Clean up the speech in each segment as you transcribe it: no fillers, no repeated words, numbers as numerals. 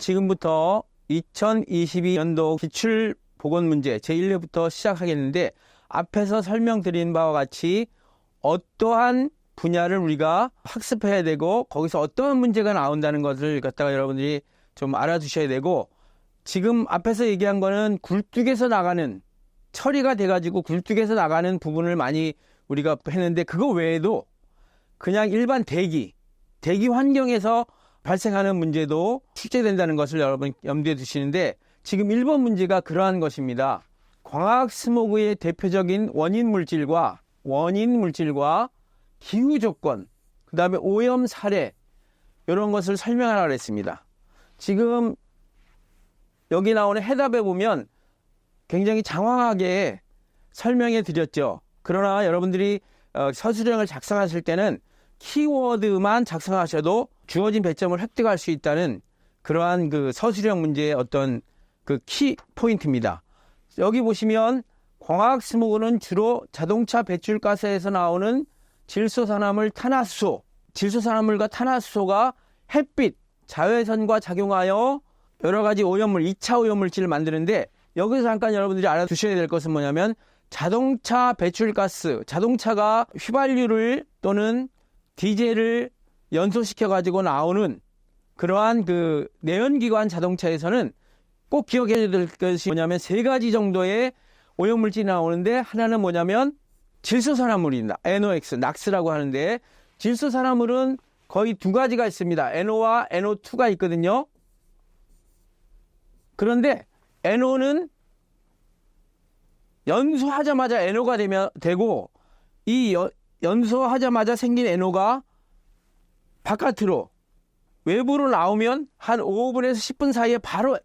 지금부터 2022년도 기출보건문제 제1회부터 시작하겠는데 앞에서 설명드린 바와 같이 어떠한 분야를 우리가 학습해야 되고 거기서 어떠한 문제가 나온다는 것을 갖다가 여러분들이 좀 알아두셔야 되고, 지금 앞에서 얘기한 거는 굴뚝에서 나가는, 처리가 돼가지고 굴뚝에서 나가는 부분을 많이 우리가 했는데, 그거 외에도 그냥 일반 대기 환경에서 발생하는 문제도 출제된다는 것을 여러분 염두에 두시는데, 지금 1번 문제가 그러한 것입니다. 광학 스모그의 대표적인 원인 물질과 기후 조건, 그 다음에 오염 사례, 이런 것을 설명하라고 했습니다. 지금 여기 나오는 해답에 보면 굉장히 장황하게 설명해 드렸죠. 그러나 여러분들이 서술형을 작성하실 때는 키워드만 작성하셔도 주어진 배점을 획득할 수 있다는 그러한 그 서술형 문제의 어떤 그 키 포인트입니다. 여기 보시면 광학 스모그는 주로 자동차 배출가스에서 나오는 질소산화물 탄화수소, 질소산화물과 탄화수소가 햇빛, 자외선과 작용하여 여러 가지 오염물, 2차 오염물질을 만드는데, 여기서 잠깐 여러분들이 알아두셔야 될 것은 뭐냐면, 자동차 배출가스, 자동차가 휘발유를 또는 디젤을 연소시켜 가지고 나오는 그러한 그 내연기관 자동차에서는 꼭 기억해야 될 것이 뭐냐면 3가지 정도의 오염물질이 나오는데, 하나는 뭐냐면 질소산화물입니다. NOx, 낙스라고 하는데, 질소산화물은 거의 2가지가 있습니다. NO와 NO2가 있거든요. 그런데 NO는 연소하자마자 NO가 되고, 이 연소하자마자 생긴 NO가 바깥으로 외부로 나오면 한 5분에서 10분 사이에 바로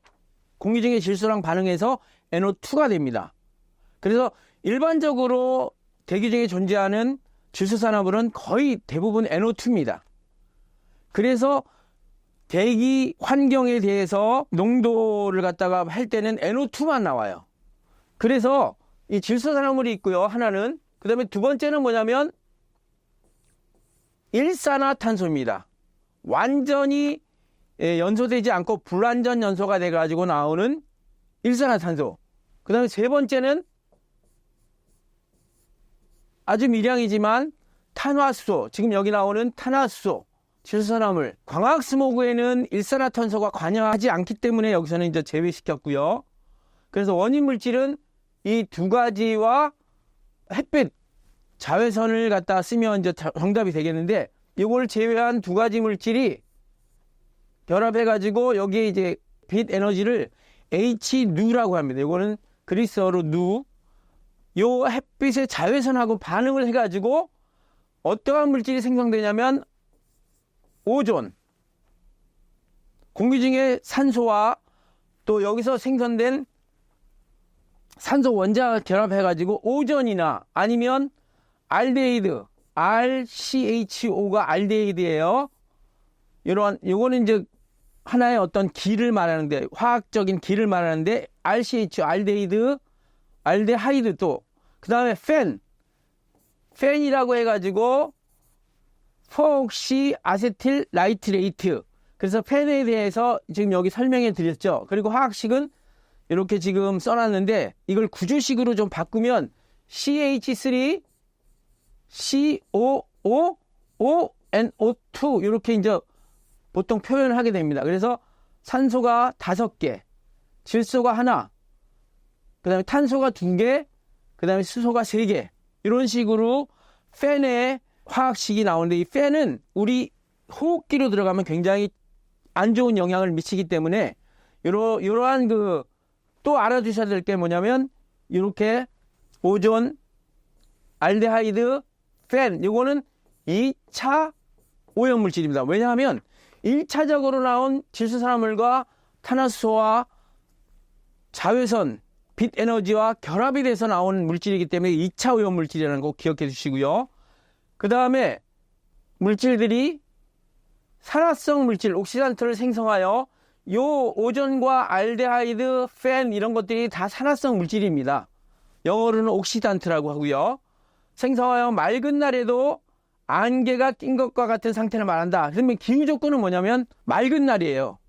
공기 중의 질소랑 반응해서 NO2가 됩니다. 그래서 일반적으로 대기 중에 존재하는 질소산화물은 거의 대부분 NO2입니다. 그래서 대기 환경에 대해서 농도를 갖다가 할 때는 NO2만 나와요. 그래서 이 질소산화물이 있고요, 하나는. 그 다음에 2번째는 뭐냐면 일산화탄소입니다. 완전히 연소되지 않고 불완전 연소가 돼가지고 나오는 일산화탄소. 그 다음에 3번째는 아주 미량이지만 탄화수소, 지금 여기 나오는 탄화수소, 질소산화물. 광학 스모그에는 일산화탄소가 관여하지 않기 때문에 여기서는 이제 제외시켰고요. 그래서 원인 물질은 이 2가지와 햇빛, 자외선을 갖다 쓰면 이제 정답이 되겠는데, 이걸 제외한 2가지 물질이 결합해가지고 여기에 이제 빛 에너지를 HNU라고 합니다. 이거는 그리스어로 누. 요 햇빛의 자외선하고 반응을 해가지고 어떠한 물질이 생성되냐면 오존, 공기 중에 산소와 또 여기서 생성된 산소 원자가 결합해가지고 오존이나 아니면 알데히드, RCHO가 알데히드예요. 요거는 이제 하나의 어떤 기를 말하는데, 화학적인 기를 말하는데, RCH, 알데하이드 또, 그 다음에 펜이라고 해가지고, 포옥시 아세틸 나이트레이트. 그래서 펜에 대해서 지금 여기 설명해 드렸죠. 그리고 화학식은 이렇게 지금 써놨는데, 이걸 구조식으로 좀 바꾸면, CH3, COONO2 이렇게 이제 보통 표현을 하게 됩니다. 그래서 산소가 5개, 질소가 1, 그 다음에 탄소가 2개, 그 다음에 수소가 3개, 이런 식으로 팬의 화학식이 나오는데, 이 팬은 우리 호흡기로 들어가면 굉장히 안 좋은 영향을 미치기 때문에 이러한 또 알아두셔야 될 게 뭐냐면, 이렇게 오존, 알데하이드, 팬, 이거는 2차 오염물질입니다. 왜냐하면 1차적으로 나온 질소산화물과 탄화수소와 자외선, 빛 에너지와 결합이 돼서 나온 물질이기 때문에 2차 오염물질이라는 거 기억해 주시고요. 그 다음에 물질들이 산화성 물질, 옥시단트를 생성하여 요 오존과 알데하이드, 팬 이런 것들이 다 산화성 물질입니다. 영어로는 옥시단트라고 하고요. 생성하여 맑은 날에도 안개가 낀 것과 같은 상태를 말한다. 그러면 기후 조건은 뭐냐면 맑은 날이에요.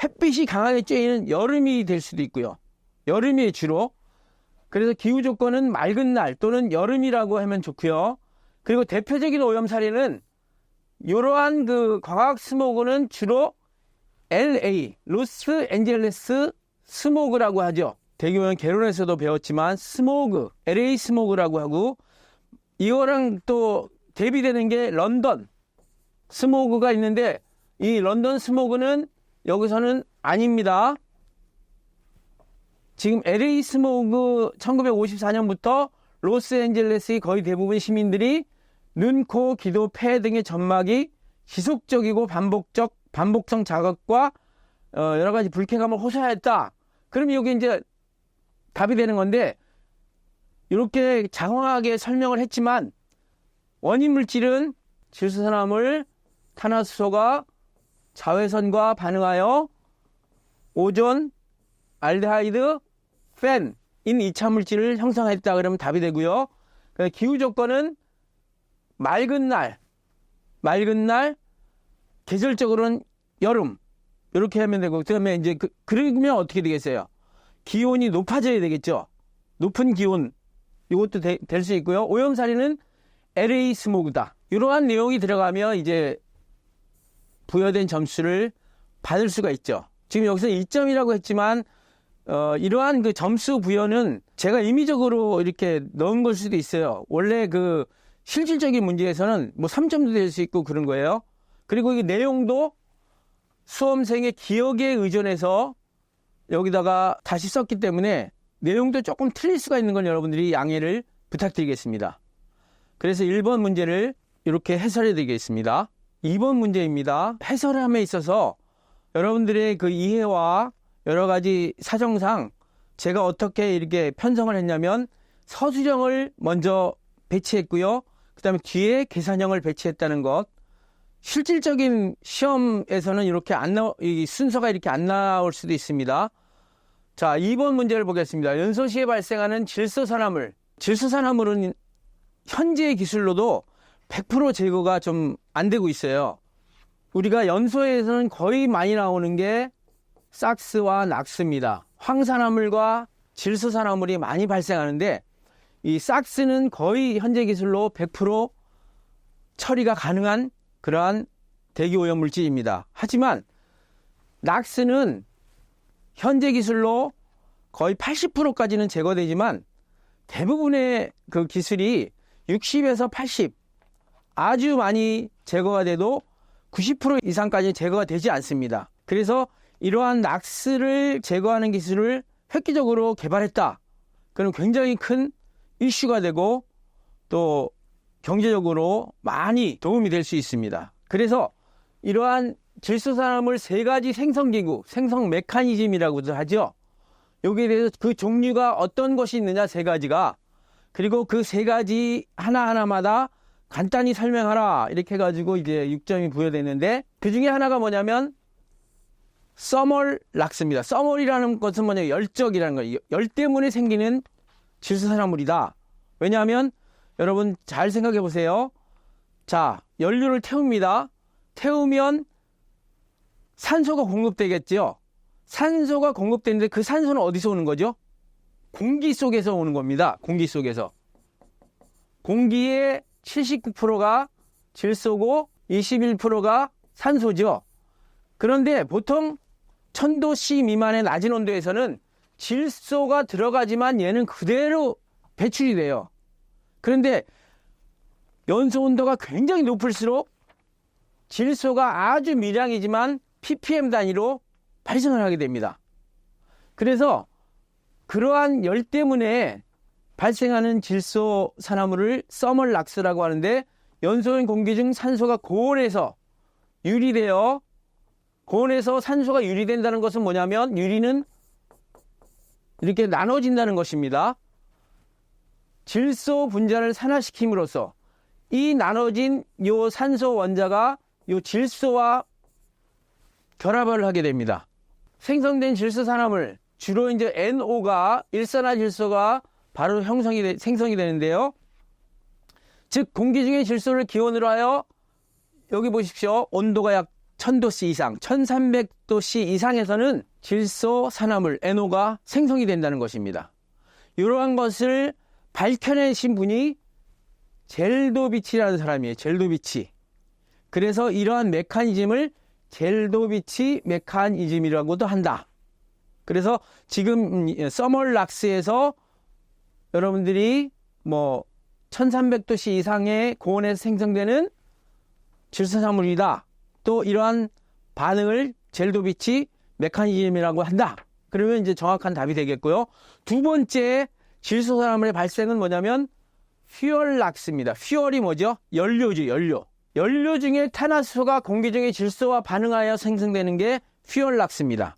햇빛이 강하게 쬐이는 여름이 될 수도 있고요. 여름이 주로. 그래서 기후 조건은 맑은 날 또는 여름이라고 하면 좋고요. 그리고 대표적인 오염 사례는 이러한 그 광학 스모그는 주로 LA, 로스앤젤레스 스모그라고 하죠. 대기오염 개론에서도 배웠지만 스모그, LA 스모그라고 하고, 이거랑 또 대비되는 게 런던 스모그가 있는데, 이 런던 스모그는 여기서는 아닙니다. 지금 LA 스모그 1954년부터 로스앤젤레스의 거의 대부분 시민들이 눈, 코, 기도, 폐 등의 점막이 지속적이고 반복성 자극과 여러 가지 불쾌감을 호소하였다. 그럼 여기 이제 답이 되는 건데, 이렇게 장황하게 설명을 했지만 원인 물질은 질소산화물, 탄화수소가 자외선과 반응하여 오존, 알데하이드, 팬인 이차물질을 형성했다. 그러면 답이 되고요. 기후 조건은 맑은 날, 계절적으로는 여름, 이렇게 하면 되고, 그 다음에 이제 그러면 어떻게 되겠어요? 기온이 높아져야 되겠죠. 높은 기온, 이것도 될 수 있고요. 오염사리는 LA 스모그다. 이러한 내용이 들어가면 이제 부여된 점수를 받을 수가 있죠. 지금 여기서 2점이라고 했지만 이러한 그 점수 부여는 제가 임의적으로 이렇게 넣은 걸 수도 있어요. 원래 그 실질적인 문제에서는 뭐 3점도 될 수 있고 그런 거예요. 그리고 이 내용도 수험생의 기억에 의존해서 여기다가 다시 썼기 때문에 내용도 조금 틀릴 수가 있는 건 여러분들이 양해를 부탁드리겠습니다. 그래서 1번 문제를 이렇게 해설해 드리겠습니다. 2번 문제입니다. 해설함에 있어서 여러분들의 그 이해와 여러 가지 사정상 제가 어떻게 이렇게 편성을 했냐면 서술형을 먼저 배치했고요. 그 다음에 뒤에 계산형을 배치했다는 것. 실질적인 시험에서는 이렇게 이 순서가 이렇게 안 나올 수도 있습니다. 자, 2번 문제를 보겠습니다. 연소시에 발생하는 질소산화물. 질소산화물은 현재의 기술로도 100% 제거가 좀 안 되고 있어요. 우리가 연소에서는 거의 많이 나오는 게 삭스와 낙스입니다. 황산화물과 질소산화물이 많이 발생하는데, 이 삭스는 거의 현재 기술로 100% 처리가 가능한 그러한 대기오염 물질입니다. 하지만 낙스는 현재 기술로 거의 80%까지는 제거되지만 대부분의 그 기술이 60에서 80, 아주 많이 제거가 돼도 90% 이상까지 제거가 되지 않습니다. 그래서 이러한 낙스를 제거하는 기술을 획기적으로 개발했다. 그럼 굉장히 큰 이슈가 되고 또 경제적으로 많이 도움이 될 수 있습니다. 그래서 이러한 질소산화물 3가지 생성기구, 생성 메커니즘이라고도 하죠. 여기에 대해서 그 종류가 어떤 것이 있느냐, 3가지가. 그리고 그 3가지 하나하나마다 간단히 설명하라. 이렇게 해가지고 이제 6점이 부여되는데, 그 중에 하나가 뭐냐면, 서멀 락스입니다. 서멀이라는 것은 뭐냐, 열적이라는 거예요. 열 때문에 생기는 질소산화물이다. 왜냐하면, 여러분 잘 생각해 보세요. 자, 연료를 태웁니다. 태우면 산소가 공급되겠죠. 산소가 공급되는데 그 산소는 어디서 오는 거죠? 공기 속에서 오는 겁니다. 공기 속에서. 공기의 79%가 질소고 21%가 산소죠. 그런데 보통 1000도씨 미만의 낮은 온도에서는 질소가 들어가지만 얘는 그대로 배출이 돼요. 그런데 연소 온도가 굉장히 높을수록 질소가 아주 미량이지만 ppm 단위로 발생을 하게 됩니다. 그래서 그러한 열 때문에 발생하는 질소 산화물을 서멀 락스라고 하는데, 연소인 공기 중 산소가 고온에서 유리되어, 고온에서 산소가 유리된다는 것은 뭐냐면 유리는 이렇게 나눠진다는 것입니다. 질소 분자를 산화시킴으로써 이 나눠진 요 산소 원자가 요 질소와 결합을 하게 됩니다. 생성된 질소 산화물, 주로 이제 NO가 일산화질소가 바로 생성이 되는데요. 즉 공기 중의 질소를 기온으로 하여, 여기 보십시오. 온도가 약 1000도씨 이상, 1300도씨 이상에서는 질소산화물 NO가 생성이 된다는 것입니다. 이러한 것을 밝혀내신 분이 젤도비치라는 사람이에요. 젤도비치. 그래서 이러한 메커니즘을 젤도비치 메커니즘이라고도 한다. 그래서 지금 서멀락스에서 여러분들이 1300도씨 이상의 고온에서 생성되는 질소산물이다. 또 이러한 반응을 젤도비치 메커니즘이라고 한다. 그러면 이제 정확한 답이 되겠고요. 두 번째 질소산화물의 발생은 뭐냐면 퓨얼락스입니다. 퓨얼이 뭐죠? 연료죠, 연료. 연료 중에 탄화수소가 공기 중의 질소와 반응하여 생성되는 게 퓨얼락스입니다.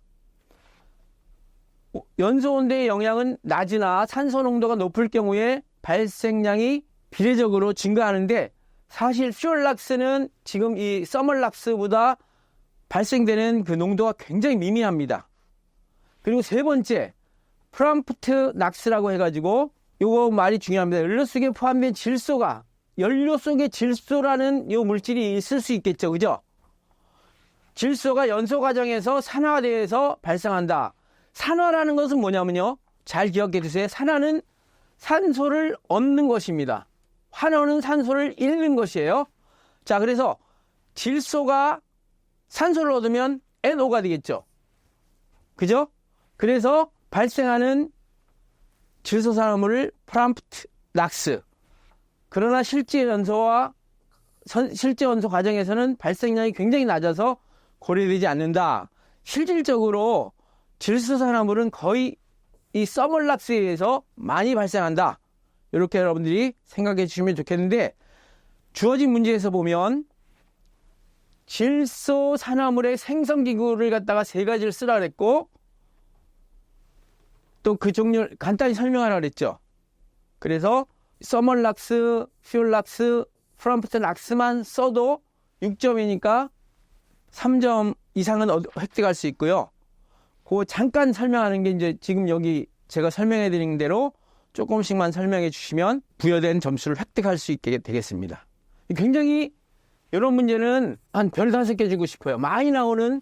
연소 온도의 영향은 낮으나 산소 농도가 높을 경우에 발생량이 비례적으로 증가하는데 사실 퓨얼락스는 지금 이 서멀락스보다 발생되는 그 농도가 굉장히 미미합니다. 그리고 세 번째, 프람프트 낙스라고 해가지고 요거 말이 중요합니다. 연료 속에 포함된 질소가 연료 속에 질소라는 요 물질이 있을 수 있겠죠. 그죠? 질소가 연소 과정에서 산화되어서 발생한다. 산화라는 것은 뭐냐면요. 잘 기억해 두세요. 산화는 산소를 얻는 것입니다. 환원은 산소를 잃는 것이에요. 자, 그래서 질소가 산소를 얻으면 NO가 되겠죠. 그죠? 그래서 발생하는 질소산화물을 프람프트 낙스. 그러나 실제 연소 과정에서는 발생량이 굉장히 낮아서 고려되지 않는다. 실질적으로 질소산화물은 거의 이 서멀락스에 의해서 많이 발생한다. 이렇게 여러분들이 생각해 주시면 좋겠는데, 주어진 문제에서 보면 질소산화물의 생성기구를 갖다가 세 가지를 쓰라 그랬고, 또 그 종류를 간단히 설명하라 그랬죠. 그래서 서멀락스, 퓨얼락스, 프람프트 낙스만 써도 6점이니까 3점 이상은 획득할 수 있고요. 그 잠깐 설명하는 게 이제 지금 여기 제가 설명해 드린 대로 조금씩만 설명해 주시면 부여된 점수를 획득할 수 있게 되겠습니다. 굉장히 이런 문제는 한 별 5개 주고 싶어요. 많이 나오는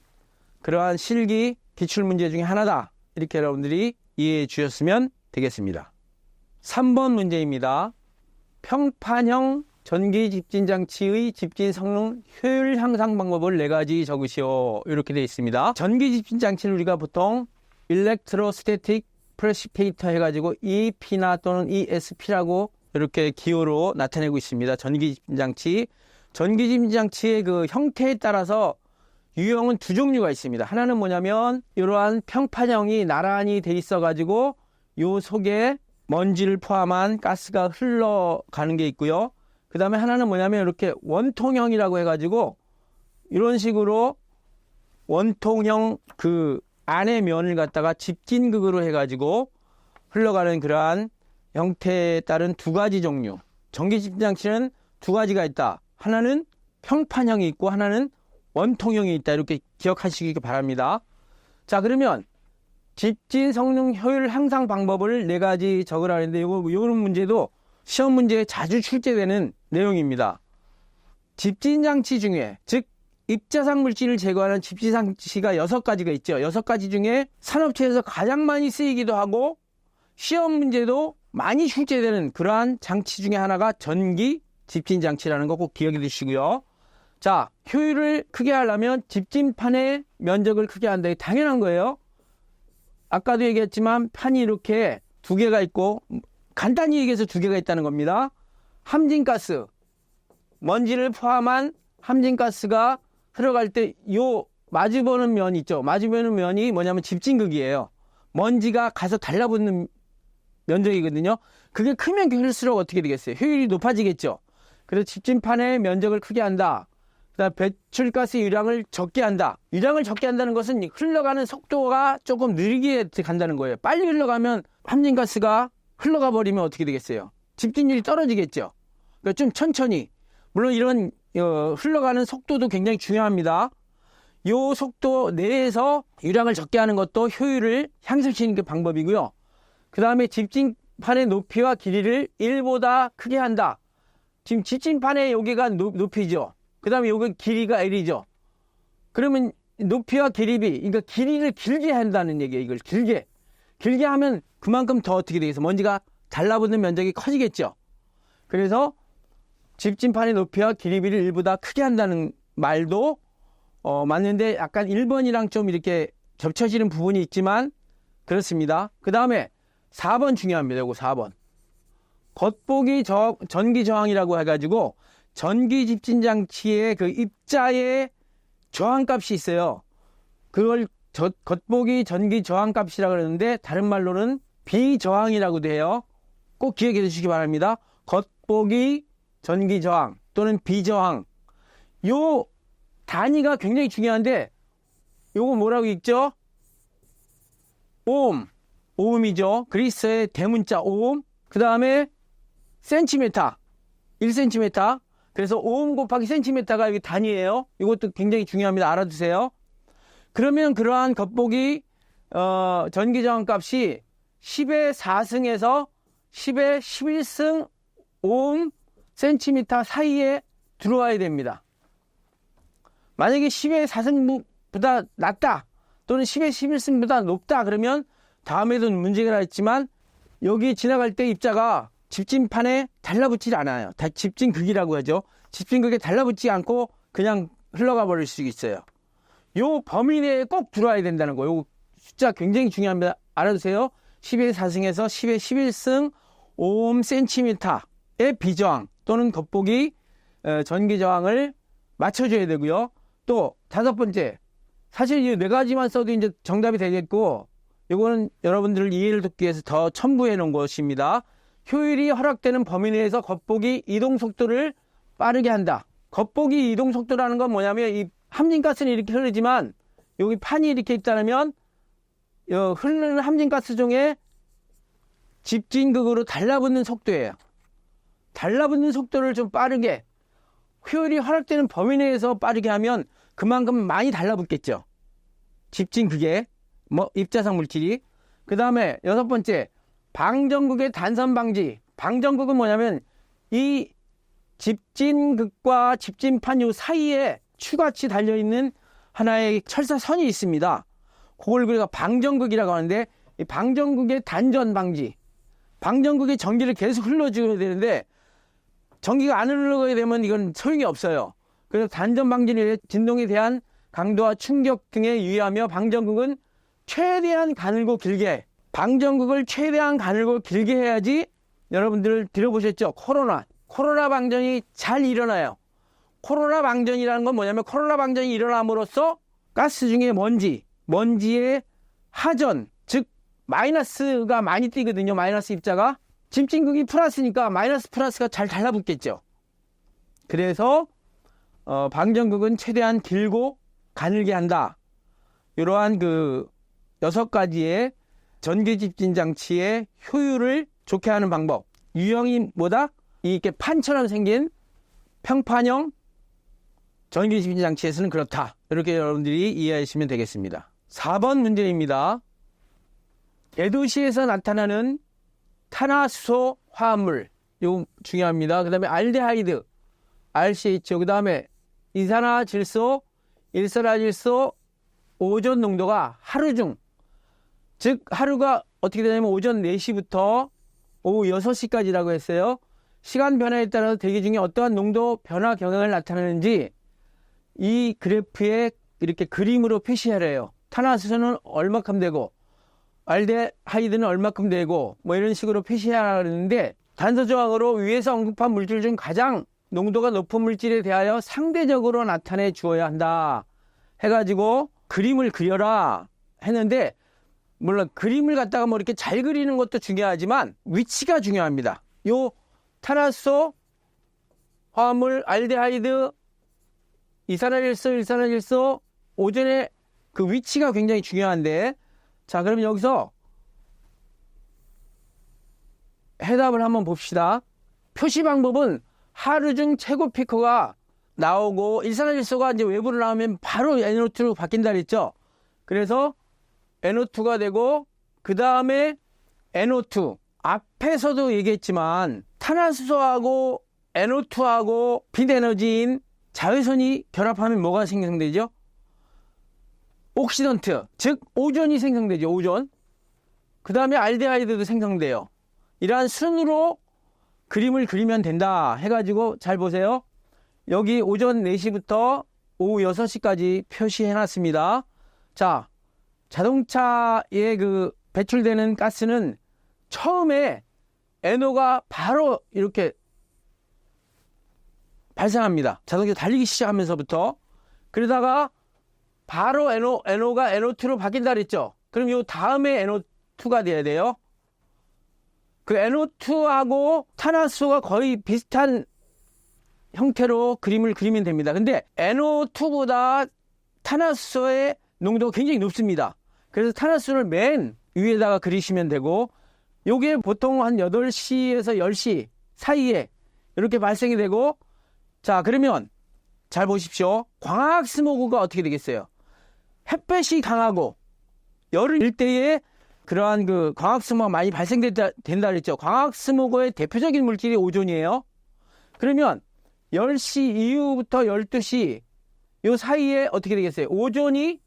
그러한 실기 기출문제 중에 하나다. 이렇게 여러분들이 이해해 주셨으면 되겠습니다. 3번 문제입니다. 평판형 전기 집진장치의 집진 성능 효율 향상 방법을 4가지 적으시오. 이렇게 되어 있습니다. 전기 집진장치를 우리가 보통 일렉트로스태틱 프레시피터 해가지고 EP나 또는 ESP라고 이렇게 기호로 나타내고 있습니다. 전기 집진장치. 전기 집진장치의 그 형태에 따라서 유형은 두 종류가 있습니다. 하나는 뭐냐면 이러한 평판형이 나란히 돼 있어가지고 요 속에 먼지를 포함한 가스가 흘러가는 게 있고요. 그 다음에 하나는 뭐냐면 이렇게 원통형이라고 해가지고 이런 식으로 원통형 그 안의 면을 갖다가 집진극으로 해가지고 흘러가는 그러한 형태에 따른 두 가지 종류. 전기 집진장치는 두 가지가 있다. 하나는 평판형이 있고 하나는 원통형이 있다. 이렇게 기억하시기 바랍니다. 자, 그러면 집진 성능 효율 향상 방법을 4가지 적으라 했는데 요런 문제도 시험 문제에 자주 출제되는 내용입니다. 집진장치 중에, 즉 입자상 물질을 제거하는 집진장치가 6가지가 있죠. 6가지 중에 산업체에서 가장 많이 쓰이기도 하고 시험 문제도 많이 출제되는 그러한 장치 중에 하나가 전기 집진장치라는 거 꼭 기억해 두시고요. 자, 효율을 크게 하려면 집진판의 면적을 크게 한다. 당연한 거예요. 아까도 얘기했지만 판이 이렇게 2개가 있고 간단히 얘기해서 2개가 있다는 겁니다. 함진가스, 먼지를 포함한 함진가스가 들어갈 때 요 마주보는 면 있죠. 마주보는 면이 뭐냐면 집진극이에요. 먼지가 가서 달라붙는 면적이거든요. 그게 크면 클수록 어떻게 되겠어요? 효율이 높아지겠죠. 그래서 집진판의 면적을 크게 한다. 그다음 배출가스 유량을 적게 한다. 유량을 적게 한다는 것은 흘러가는 속도가 조금 느리게 간다는 거예요. 빨리 흘러가면 함진가스가 흘러가 버리면 어떻게 되겠어요? 집진율이 떨어지겠죠. 그러니까 좀 천천히. 물론 이런 흘러가는 속도도 굉장히 중요합니다. 이 속도 내에서 유량을 적게 하는 것도 효율을 향상시키는 그 방법이고요. 그 다음에 집진판의 높이와 길이를 1보다 크게 한다. 지금 집진판의 여기가 높이죠. 그 다음에 여기 길이가 L이죠. 그러면 높이와 길이비, 그러니까 길이를 길게 한다는 얘기예요. 이걸 길게 하면 그만큼 더 어떻게 되겠어? 먼지가 달라붙는 면적이 커지겠죠. 그래서 집진판의 높이와 길이비를 일보다 크게 한다는 말도 맞는데 약간 1번이랑 좀 이렇게 겹쳐지는 부분이 있지만 그렇습니다. 그 다음에 4번 중요합니다. 이거 4번. 겉보기 전기 저항이라고 해가지고 전기 집진 장치의 그 입자의 저항값이 있어요. 그걸 겉보기 전기 저항값이라고 그러는데 다른 말로는 비저항이라고도 해요. 꼭 기억해 주시기 바랍니다. 겉보기 전기 저항 또는 비저항. 요 단위가 굉장히 중요한데 요거 뭐라고 읽죠? 오hm. 오음이죠. 그리스의 대문자 오hm. 그 다음에 센티미터. 1cm. 그래서 오hm 곱하기 센티미터가 여기 단위예요. 이것도 굉장히 중요합니다. 알아두세요. 그러면 그러한 겉보기 전기 저항 값이 10의 4승에서 10의 11승 오hm 센티미터 사이에 들어와야 됩니다. 만약에 10의 4승보다 낮다 또는 10의 11승보다 높다 그러면 다음에도 문제가 있지만 여기 지나갈 때 입자가 집진판에 달라붙지 않아요. 집진극이라고 하죠. 집진극에 달라붙지 않고 그냥 흘러가 버릴 수 있어요. 요 범위 내에 꼭 들어와야 된다는 거예요. 요 숫자 굉장히 중요합니다. 알아두세요. 10의 4승에서 10의 11승 오hm 센티미터의 비저항 또는 겉보기 전기 저항을 맞춰줘야 되고요. 또 5번째, 사실 이 4가지만 써도 이제 정답이 되겠고 이거는 여러분들을 이해를 돕기 위해서 더 첨부해 놓은 것입니다. 효율이 허락되는 범위 내에서 겉보기 이동 속도를 빠르게 한다. 겉보기 이동 속도라는 건 뭐냐면 이 함진가스는 이렇게 흐르지만 여기 판이 이렇게 있다면 흐르는 함진가스 중에 집진극으로 달라붙는 속도예요. 달라붙는 속도를 좀 빠르게 효율이 허락되는 범위 내에서 빠르게 하면 그만큼 많이 달라붙겠죠. 집진극에 입자상 물질이. 그 다음에 6번째, 방정극의 단선 방지. 방정극은 뭐냐면 이 집진극과 집진판 요 사이에 추같이 달려있는 하나의 철사선이 있습니다. 그걸 우리가 방정극이라고 하는데 이 방정극의 단전 방지. 방정극의 전기를 계속 흘러줘야 되는데 전기가 안 흘러가게 되면 이건 소용이 없어요. 그래서 단전 방지를 위해 진동에 대한 강도와 충격 등에 유의하며 방정극은 최대한 가늘고 길게, 방정극을 최대한 가늘고 길게 해야지. 여러분들 들어보셨죠? 코로나 방전이 잘 일어나요. 코로나 방전이라는 건 뭐냐면 코로나 방전이 일어남으로써 가스 중에 먼지의 하전, 즉 마이너스가 많이 뛰거든요. 마이너스 입자가. 집진극이 플러스니까 마이너스 플러스가 잘 달라붙겠죠. 그래서 방정극은 최대한 길고 가늘게 한다. 이러한 그 6가지의 전기 집진 장치의 효율을 좋게 하는 방법. 유형이 뭐다? 이렇게 판처럼 생긴 평판형 전기 집진 장치에서는 그렇다. 이렇게 여러분들이 이해하시면 되겠습니다. 4번 문제입니다. 대도시에서 나타나는 탄화수소 화합물. 이거 중요합니다. 그 다음에 알데하이드, RCH, 그 다음에 이산화질소, 일산화질소, 오존 농도가 하루 중, 즉 하루가 어떻게 되냐면 오전 4시부터 오후 6시까지라고 했어요. 시간 변화에 따라서 대기 중에 어떠한 농도 변화 경향을 나타내는지 이 그래프에 이렇게 그림으로 표시하래요. 탄화수소는 얼마큼 되고 알데하이드는 얼마큼 되고 뭐 이런 식으로 표시하는데 단서조항으로 위에서 언급한 물질 중 가장 농도가 높은 물질에 대하여 상대적으로 나타내 주어야 한다 해가지고 그림을 그려라 했는데, 물론 그림을 갖다가 뭐 이렇게 잘 그리는 것도 중요하지만 위치가 중요합니다. 요 탄화수소, 화합물, 알데하이드, 이산화질소, 오존의 그 위치가 굉장히 중요한데, 자, 그럼 여기서 해답을 한번 봅시다. 표시 방법은 하루 중 최고 피크가 나오고 일산화질소가 이제 외부로 나오면 바로 NO2로 바뀐다 그랬죠. 그래서 NO2가 되고 그 다음에 NO2. 앞에서도 얘기했지만 탄화수소하고 NO2하고 빛에너지인 자외선이 결합하면 뭐가 생성되죠? 옥시던트, 즉 오존이 생성되죠. 오존. 그 다음에 알데하이드도 생성돼요. 이러한 순으로 그림을 그리면 된다 해가지고 잘 보세요. 여기 오전 4시부터 오후 6시까지 표시해놨습니다. 자, 자동차에 그 배출되는 가스는 처음에 NO가 바로 이렇게 발생합니다. 자동차 달리기 시작하면서부터. 그러다가 바로 NO가 NO2로 바뀐다 그랬죠. 그럼 요 다음에 NO2가 돼야 돼요. 그 NO2하고 탄화수소가 거의 비슷한 형태로 그림을 그리면 됩니다. 근데 NO2보다 탄화수소의 농도가 굉장히 높습니다. 그래서 탄화수소를 맨 위에다가 그리시면 되고, 요게 보통 한 8시에서 10시 사이에 이렇게 발생이 되고, 자, 그러면 잘 보십시오. 광학 스모그가 어떻게 되겠어요? 햇볕이 강하고 여름 일대에 그러한 그 광학 스모그가 많이 발생된다 그랬죠. 광학 스모그의 대표적인 물질이 오존이에요. 그러면 10시 이후부터 12시 요 사이에 어떻게 되겠어요? 오존이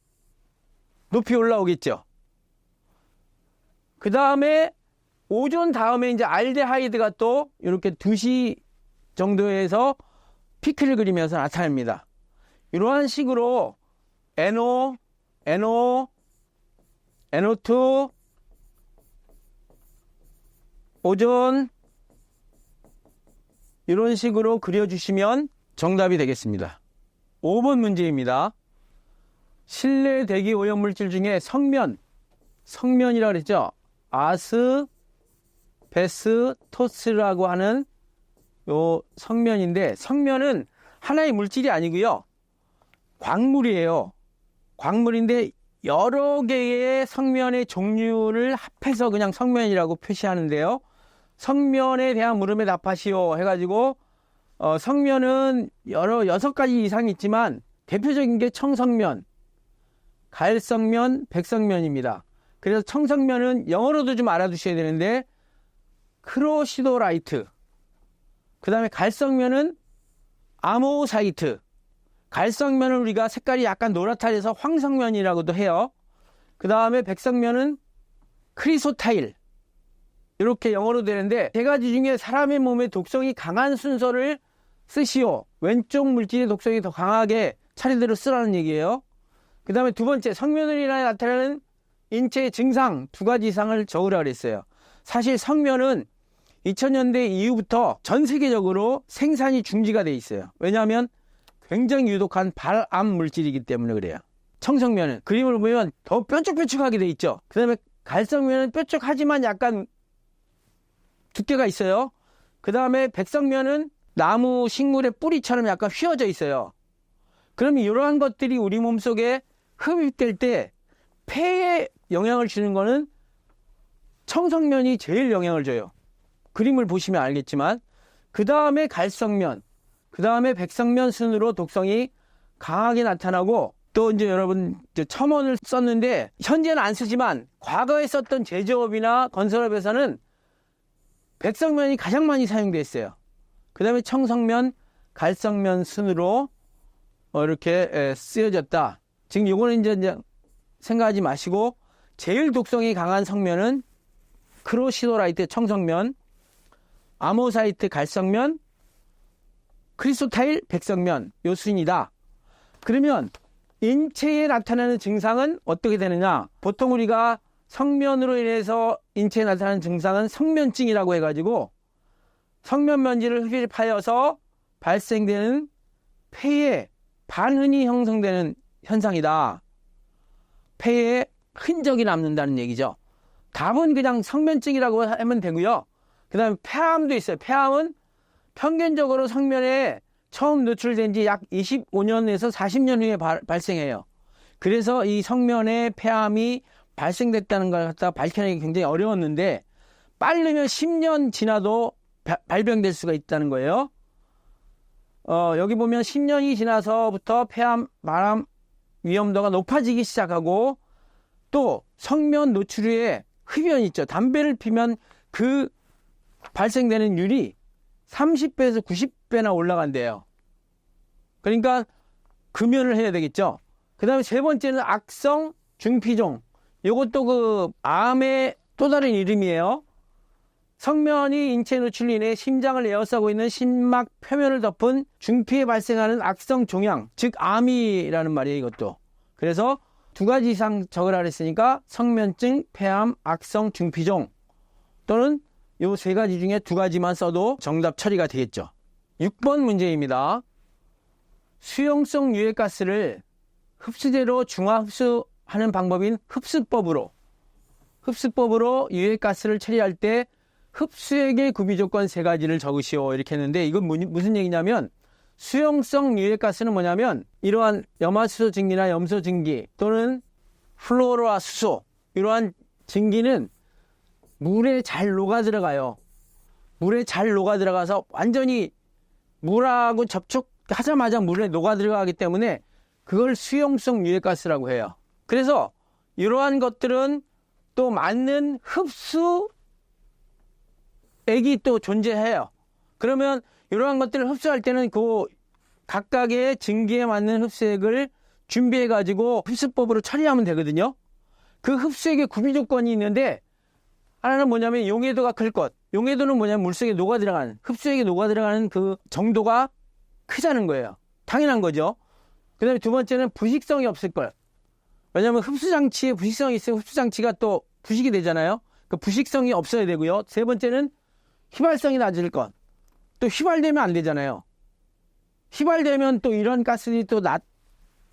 높이 올라오겠죠. 그 다음에 오존 다음에 이제 알데하이드가 또 이렇게 2시 정도에서 피크를 그리면서 나타납니다. 이러한 식으로 NO, NO2, 오존 이런 식으로 그려주시면 정답이 되겠습니다. 5번 문제입니다. 실내 대기 오염물질 중에 성면이라고 그랬죠. 아스베스토스라고 하는 요 성면인데, 성면은 하나의 물질이 아니고요. 광물이에요. 광물인데 여러 개의 성면의 종류를 합해서 그냥 성면이라고 표시하는데요. 성면에 대한 물음에 답하시오 해가지고 성면은 6가지 이상이 있지만 대표적인 게 청성면, 갈성면, 백성면입니다. 그래서 청성면은 영어로도 좀 알아두셔야 되는데 크로시도라이트, 그 다음에 갈성면은 아모사이트, 갈성면은 우리가 색깔이 약간 노랗다해서 황성면이라고도 해요. 그 다음에 백성면은 크리소타일, 이렇게 영어로 되는데, 세 가지 중에 사람의 몸에 독성이 강한 순서를 쓰시오. 왼쪽 물질의 독성이 더 강하게 차례대로 쓰라는 얘기예요. 그 다음에 두 번째, 성면으로 인하여 나타나는 인체의 증상 2가지 이상을 적으라 그랬어요. 사실 성면은 2000년대 이후부터 전 세계적으로 생산이 중지가 돼 있어요. 왜냐하면 굉장히 유독한 발암 물질이기 때문에 그래요. 청성면은 그림을 보면 더 뾰족뾰족하게 돼 있죠. 그 다음에 갈성면은 뾰족하지만 약간 두께가 있어요. 그 다음에 백성면은 나무 식물의 뿌리처럼 약간 휘어져 있어요. 그러면 이러한 것들이 우리 몸속에 흡입될 때 폐에 영향을 주는 거는 청성면이 제일 영향을 줘요. 그림을 보시면 알겠지만, 그 다음에 갈성면, 그 다음에 백성면 순으로 독성이 강하게 나타나고, 또 이제 여러분 첨언을 썼는데 현재는 안 쓰지만 과거에 썼던 제조업이나 건설업에서는 백성면이 가장 많이 사용됐어요. 그 다음에 청성면, 갈성면 순으로 이렇게 쓰여졌다. 지금 요거는 이제 생각하지 마시고, 제일 독성이 강한 성면은 크로시도라이트 청성면, 아모사이트 갈성면, 크리소타일 백성면, 요 순이다. 그러면 인체에 나타나는 증상은 어떻게 되느냐? 보통 우리가 성면으로 인해서 인체에 나타나는 증상은 성면증이라고 해가지고 성면 먼지를 흡입하여서 발생되는 폐에 반흔이 형성되는 현상이다. 폐에 흔적이 남는다는 얘기죠. 답은 그냥 성면증이라고 하면 되고요. 그 다음에 폐암도 있어요. 폐암은 평균적으로 성면에 처음 노출된 지 약 25년에서 40년 후에 발생해요. 그래서 이 성면에 폐암이 발생됐다는 걸 갖다 밝혀내기 굉장히 어려웠는데, 빠르면 10년 지나도 발병될 수가 있다는 거예요. 여기 보면 10년이 지나서부터 폐암, 말암 위험도가 높아지기 시작하고, 또 성면 노출 후에 흡연이 있죠. 담배를 피면 그 발생되는 율이 30배에서 90배나 올라간대요. 그러니까 금연을 해야 되겠죠. 그 다음에 세 번째는 악성 중피종. 이것도 그 암의 또 다른 이름이에요. 성면이 인체 노출로 인해 심장을 에워싸고 있는 심막 표면을 덮은 중피에 발생하는 악성 종양, 즉 암이라는 말이에요, 이것도. 그래서 두 가지 이상 적으라 그랬으니까 성면증, 폐암, 악성 중피종 또는 요 세 가지 중에 두 가지만 써도 정답 처리가 되겠죠. 6번 문제입니다. 수용성 유해가스를 흡수제로 중화 흡수하는 방법인 흡수법으로 유해가스를 처리할 때 흡수액의 구비 조건 세 가지를 적으시오 이렇게 했는데 이건 무슨 얘기냐면 수용성 유해가스는 뭐냐면 이러한 염화수소 증기나 염소 증기 또는 플로로아 수소 이러한 증기는 물에 잘 녹아 들어가요. 물에 잘 녹아 들어가서 완전히 물하고 접촉하자마자 물에 녹아 들어가기 때문에 그걸 수용성 유해가스라고 해요. 그래서 이러한 것들은 또 맞는 흡수액이 또 존재해요. 그러면 이러한 것들을 흡수할 때는 그 각각의 증기에 맞는 흡수액을 준비해 가지고 흡수법으로 처리하면 되거든요. 그 흡수액의 구비 조건이 있는데 하나는 뭐냐면 용해도가 클 것. 용해도는 뭐냐면 물속에 녹아 들어가는 흡수액이 녹아 들어가는 그 정도가 크자는 거예요. 당연한 거죠. 그 다음에 두 번째는 부식성이 없을 것. 왜냐하면 흡수장치에 부식성이 있으면 흡수장치가 또 부식이 되잖아요. 그 부식성이 없어야 되고요. 세 번째는 휘발성이 낮을 것. 또 휘발되면 안 되잖아요. 휘발되면 또 이런 가스들이 또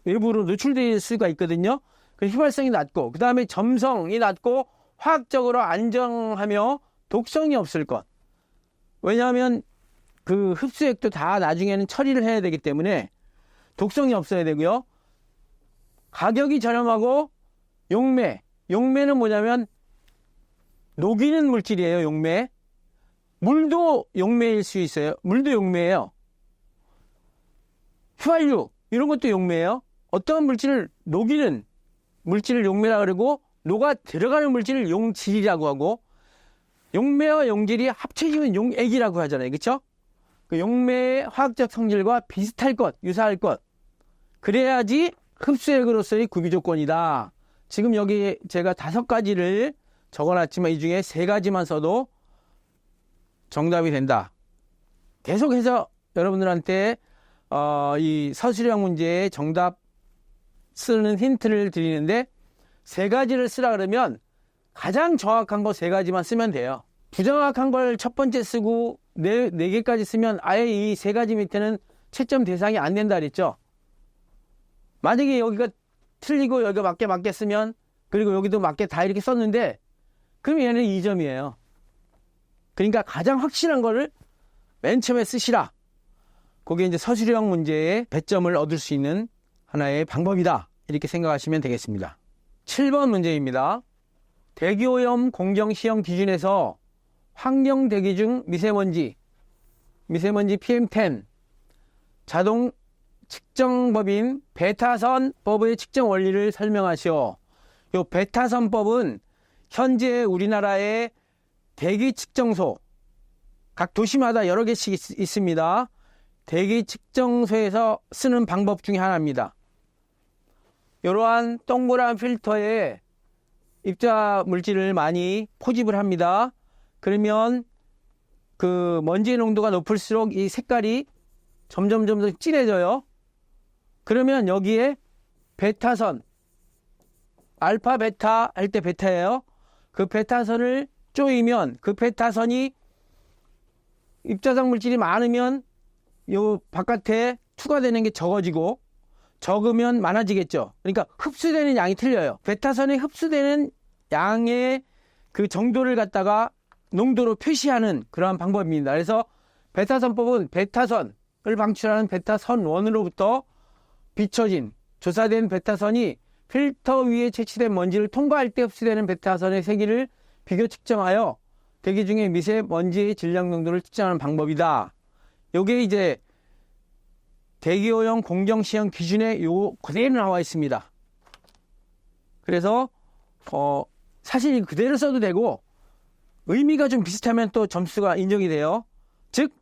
외부로 노출될 수가 있거든요. 그 휘발성이 낮고 그 다음에 점성이 낮고 화학적으로 안정하며 독성이 없을 것. 왜냐하면 그 흡수액도 다 나중에는 처리를 해야 되기 때문에 독성이 없어야 되고요. 가격이 저렴하고 용매는 뭐냐면 녹이는 물질이에요. 용매. 물도 용매일 수 있어요. 물도 용매예요. 휘발유 이런 것도 용매예요. 어떠한 물질을 녹이는 물질을 용매라 그러고 녹아 들어가는 물질을 용질이라고 하고 용매와 용질이 합쳐지면 용액이라고 하잖아요. 그렇죠? 그 용매의 화학적 성질과 비슷할 것, 유사할 것. 그래야지 흡수액으로서의 구비 조건이다. 지금 여기 제가 5가지를 적어놨지만 이 중에 3가지만 써도 정답이 된다. 계속해서 여러분들한테 이 서술형 문제의 정답 쓰는 힌트를 드리는데 3가지를 쓰라 그러면 가장 정확한 거 3가지만 쓰면 돼요. 부정확한 걸 첫 번째 쓰고 4개까지 쓰면 아예 이 3가지 밑에는 채점 대상이 안 된다 그랬죠. 만약에 여기가 틀리고 여기가 맞게 쓰면 그리고 여기도 맞게 다 이렇게 썼는데 그럼 얘는 2점이에요. 그러니까 가장 확실한 거를 맨 처음에 쓰시라. 그게 이제 서술형 문제의 배점을 얻을 수 있는 하나의 방법이다. 이렇게 생각하시면 되겠습니다. 7번 문제입니다. 대기오염 공정 시험 기준에서 환경 대기 중 미세먼지 PM10 자동 측정법인 베타선법의 측정 원리를 설명하시오. 이 베타선법은 현재 우리나라의 대기 측정소 각 도시마다 여러 개씩 있습니다. 대기 측정소에서 쓰는 방법 중에 하나입니다. 이러한 동그란 필터에 입자 물질을 많이 포집을 합니다. 그러면 그 먼지의 농도가 높을수록 이 색깔이 점점 더 진해져요. 그러면 여기에 베타선, 알파, 베타 할 때 베타예요. 그 베타선을 쪼이면 그 베타선이 입자상 물질이 많으면 요 바깥에 투과되는 게 적어지고 적으면 많아지겠죠. 그러니까 흡수되는 양이 틀려요. 베타선에 흡수되는 양의 그 정도를 갖다가 농도로 표시하는 그러한 방법입니다. 그래서 베타선법은 베타선을 방출하는 베타선원으로부터 비춰진 조사된 베타선이 필터 위에 채취된 먼지를 통과할 때 흡수되는 베타선의 세기를 비교 측정하여 대기 중에 미세먼지의 질량 농도를 측정하는 방법이다. 요게 이제 대기오염 공정시험 기준에 요 그대로 나와 있습니다. 그래서 사실 그대로 써도 되고 의미가 좀 비슷하면 또 점수가 인정이 돼요. 즉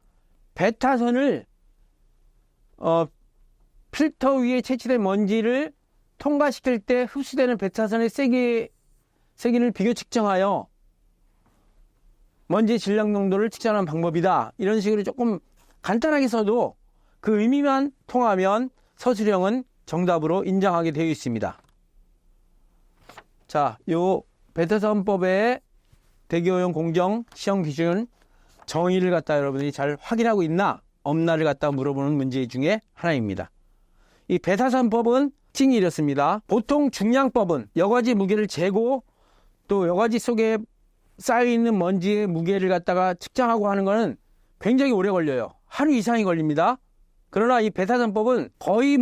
베타선을 필터 위에 채취된 먼지를 통과시킬 때 흡수되는 베타산의 세기를 비교 측정하여 먼지 질량 농도를 측정하는 방법이다. 이런 식으로 조금 간단하게 써도 그 의미만 통하면 서술형은 정답으로 인정하게 되어 있습니다. 자, 요 베타산법의 대기오염 공정 시험 기준 정의를 갖다 여러분들이 잘 확인하고 있나 없나를 갖다 물어보는 문제 중에 하나입니다. 이 베타산법은 특징이 이렇습니다. 보통 중량법은 여과지 무게를 재고 또 여과지 속에 쌓여있는 먼지의 무게를 갖다가 측정하고 하는 거는 굉장히 오래 걸려요. 하루 이상이 걸립니다. 그러나 이 베타산법은 거의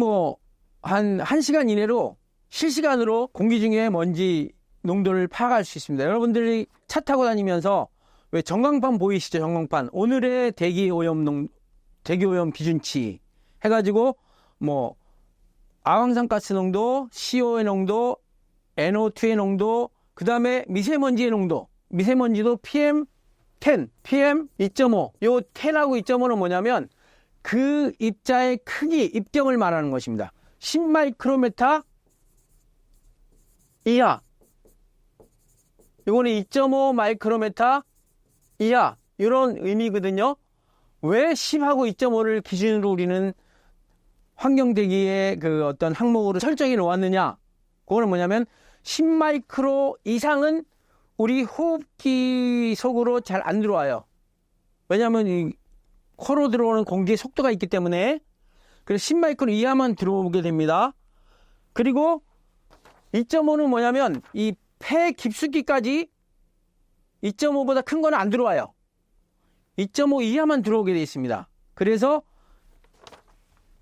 한 1시간 이내로 실시간으로 공기 중에 먼지 농도를 파악할 수 있습니다. 여러분들이 차 타고 다니면서 왜 전광판 보이시죠? 전광판. 오늘의 대기오염 기준치 해가지고 아황산가스 농도, CO의 농도, NO2의 농도, 그 다음에 미세먼지의 농도. 미세먼지도 PM10, PM2.5. 요 10하고 2.5는 뭐냐면 그 입자의 크기, 입경을 말하는 것입니다. 10마이크로메타 이하. 요거는 2.5 마이크로메타 이하. 이런 의미거든요. 왜 10하고 2.5를 기준으로 우리는 환경대기의 그 어떤 항목으로 설정해 놓았느냐? 그거는 뭐냐면 10마이크로 이상은 우리 호흡기 속으로 잘 안 들어와요. 왜냐하면 이 코로 들어오는 공기의 속도가 있기 때문에. 그래서 10마이크로 이하만 들어오게 됩니다. 그리고 2.5는 뭐냐면 이 폐 깊숙이까지 2.5보다 큰 거는 안 들어와요. 2.5 이하만 들어오게 되어 있습니다. 그래서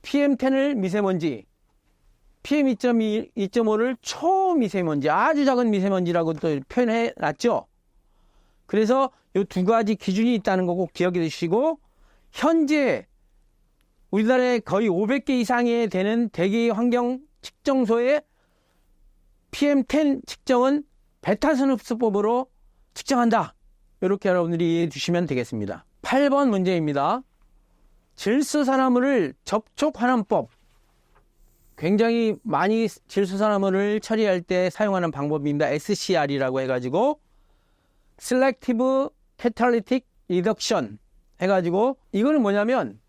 PM10을 미세먼지, PM2.5를 초미세먼지, 아주 작은 미세먼지라고 또 표현해 놨죠. 그래서 이 두 가지 기준이 있다는 거 꼭 기억해 주시고, 현재 우리나라에 거의 500개 이상이 되는 대기 환경 측정소의 PM10 측정은 베타산 흡수법으로 측정한다. 이렇게 여러분들이 이해해 주시면 되겠습니다. 8번 문제입니다. 질소산화물을 접촉환원법. 굉장히 많이 질소산화물을 처리할 때 사용하는 방법입니다. SCR이라고 해가지고 Selective Catalytic Reduction 해가지고 이거는 뭐냐면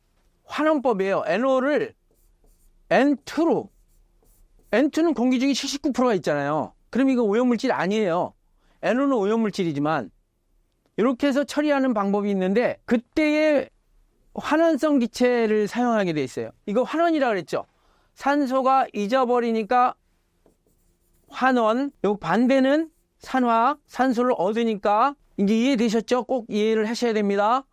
환원법이에요. NO를 N2로, N2는 공기 중에 79%가 있잖아요. 그럼 이거 오염물질 아니에요. NO는 오염물질이지만 이렇게 해서 처리하는 방법이 있는데 그때의 환원성 기체를 사용하게 돼 있어요. 이거 환원이라고 그랬죠. 산소가 잊어버리니까 환원, 요 반대는 산화, 산소를 얻으니까 이제 이해되셨죠? 꼭 이해를 하셔야 됩니다.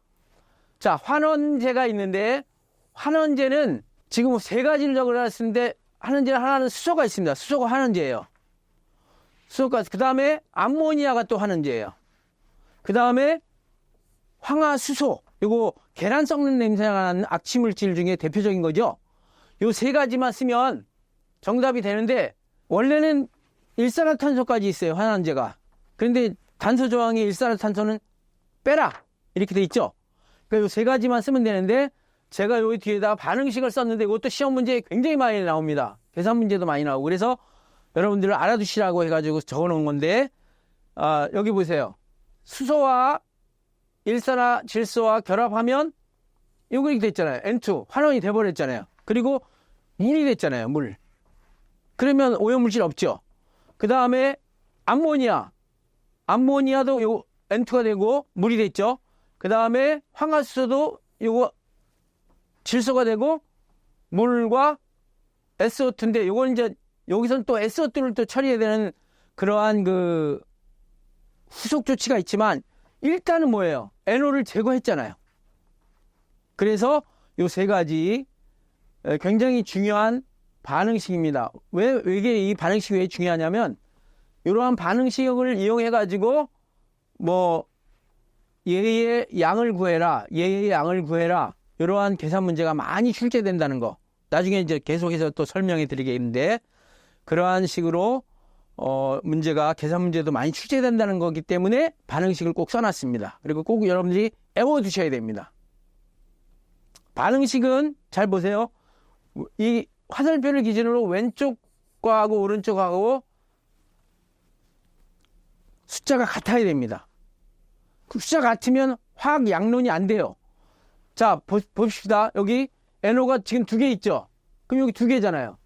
자, 환원제가 있는데 환원제는 지금 3가지를 적어놨는데 환원제는 하나는 수소가 있습니다. 수소가 환원제예요. 수소가스. 그 다음에 암모니아가 또 환원제예요. 그 다음에 황화수소. 요거 계란 썩는 냄새가 나는 악취물질 중에 대표적인 거죠. 요 3가지만 쓰면 정답이 되는데 원래는 일산화탄소까지 있어요. 환원제가. 그런데 단서 조항에 일산화탄소는 빼라 이렇게 돼 있죠. 그러니까 요 3가지만 쓰면 되는데 제가 여기 뒤에다가 반응식을 썼는데 이것도 시험 문제에 굉장히 많이 나옵니다. 계산 문제도 많이 나오고 그래서 여러분들을 알아두시라고 해가지고 적어놓은 건데 여기 보세요. 수소와 일산화 질소와 결합하면 이거 이렇게 됐잖아요. N2 환원이 돼버렸잖아요. 그리고 물이 됐잖아요. 물. 그러면 오염물질 없죠. 그 다음에 암모니아도 요 N2가 되고 물이 됐죠. 그 다음에 황화수소도 요거 질소가 되고 물과 SO2인데 요건 이제 여기서는 또 SO2를 또 처리해야 되는 그러한 그 후속 조치가 있지만 일단은 뭐예요? NO를 제거했잖아요. 그래서 요 3가지 굉장히 중요한 반응식입니다. 왜 이게 이 반응식이 왜 중요하냐면 이러한 반응식을 이용해 가지고 얘의 양을 구해라, 얘의 양을 구해라 이러한 계산 문제가 많이 출제된다는 거. 나중에 이제 계속해서 또 설명해 드리겠는데 그러한 식으로 문제가 계산 문제도 많이 출제된다는 거기 때문에 반응식을 꼭 써놨습니다. 그리고 꼭 여러분들이 외워두셔야 됩니다. 반응식은 잘 보세요. 이 화살표를 기준으로 왼쪽 왼쪽하고 오른쪽하고 숫자가 같아야 됩니다. 그 숫자 같으면 화학 양론이 안 돼요. 자, 봅시다. 여기 NO가 지금 2개 있죠? 그럼 여기 2개잖아요.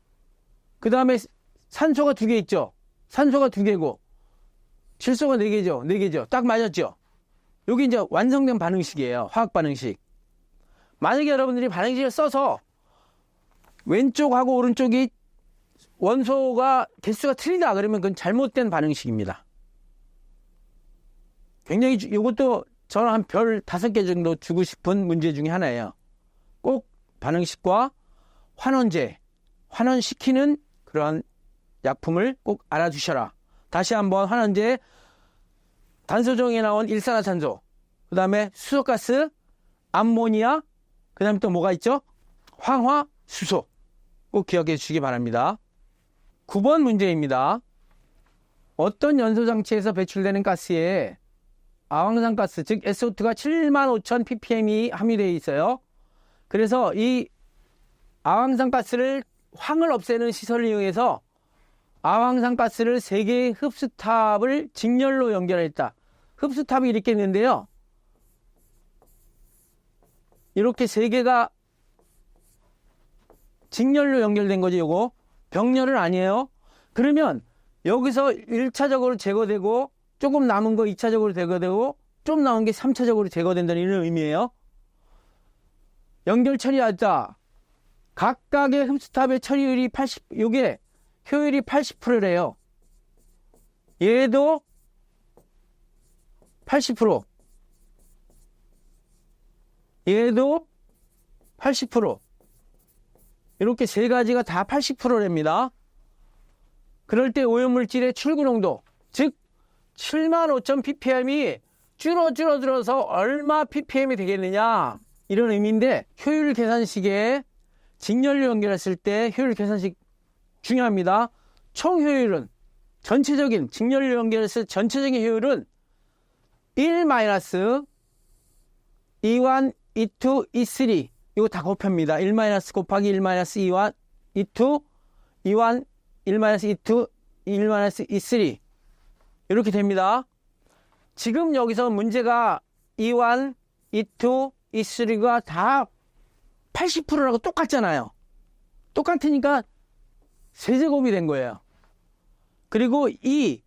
그 다음에 산소가 2개 있죠? 산소가 2개고, 질소가 4개죠? 4개죠? 딱 맞았죠? 여기 이제 완성된 반응식이에요. 화학 반응식. 만약에 여러분들이 반응식을 써서 왼쪽하고 오른쪽이 원소가 개수가 틀리다 그러면 그건 잘못된 반응식입니다. 굉장히 이것도 저는 한 별 5개 정도 주고 싶은 문제 중에 하나예요. 꼭 반응식과 환원시키는 그러한 약품을 꼭 알아두셔라. 다시 한번 환원제, 단소정에 나온 일산화탄소, 그 다음에 수소가스, 암모니아, 그 다음에 또 뭐가 있죠? 황화수소. 꼭 기억해 주시기 바랍니다. 9번 문제입니다. 어떤 연소장치에서 배출되는 가스에 아황산가스, 즉 SO2가 75,000 ppm이 함유되어 있어요. 그래서 이 아황산가스를 황을 없애는 시설을 이용해서 아황산가스를 3개의 흡수탑을 직렬로 연결했다. 흡수탑이 이렇게 있는데요. 이렇게 3개가 직렬로 연결된 거죠. 요거 병렬은 아니에요. 그러면 여기서 1차적으로 제거되고 조금 남은 거 2차적으로 제거되고 좀 남은 게 3차적으로 제거된다는 이런 의미예요. 연결 처리하다. 각각의 흡수탑의 처리율이 80, 요게 효율이 80%래요. 얘도 80%. 얘도 80%. 이렇게 3가지가 다 80%랍니다. 그럴 때 오염물질의 출구 농도, 즉 75,000 ppm이 줄어들어서 얼마 ppm이 되겠느냐 이런 의미인데, 효율 계산식에 직렬로 연결했을 때 효율 계산식 중요합니다. 총 효율은 전체적인 직렬로 연결했을 전체적인 효율은 1 E1, E2, E3 이거 다 곱합니다. 1 곱하기 1 E1, E2, E1, 1 E2, 1 E3 이렇게 됩니다. 지금 여기서 문제가 E1, E2, E3가 다 80%라고 똑같잖아요. 똑같으니까 세제곱이 된 거예요. 그리고 이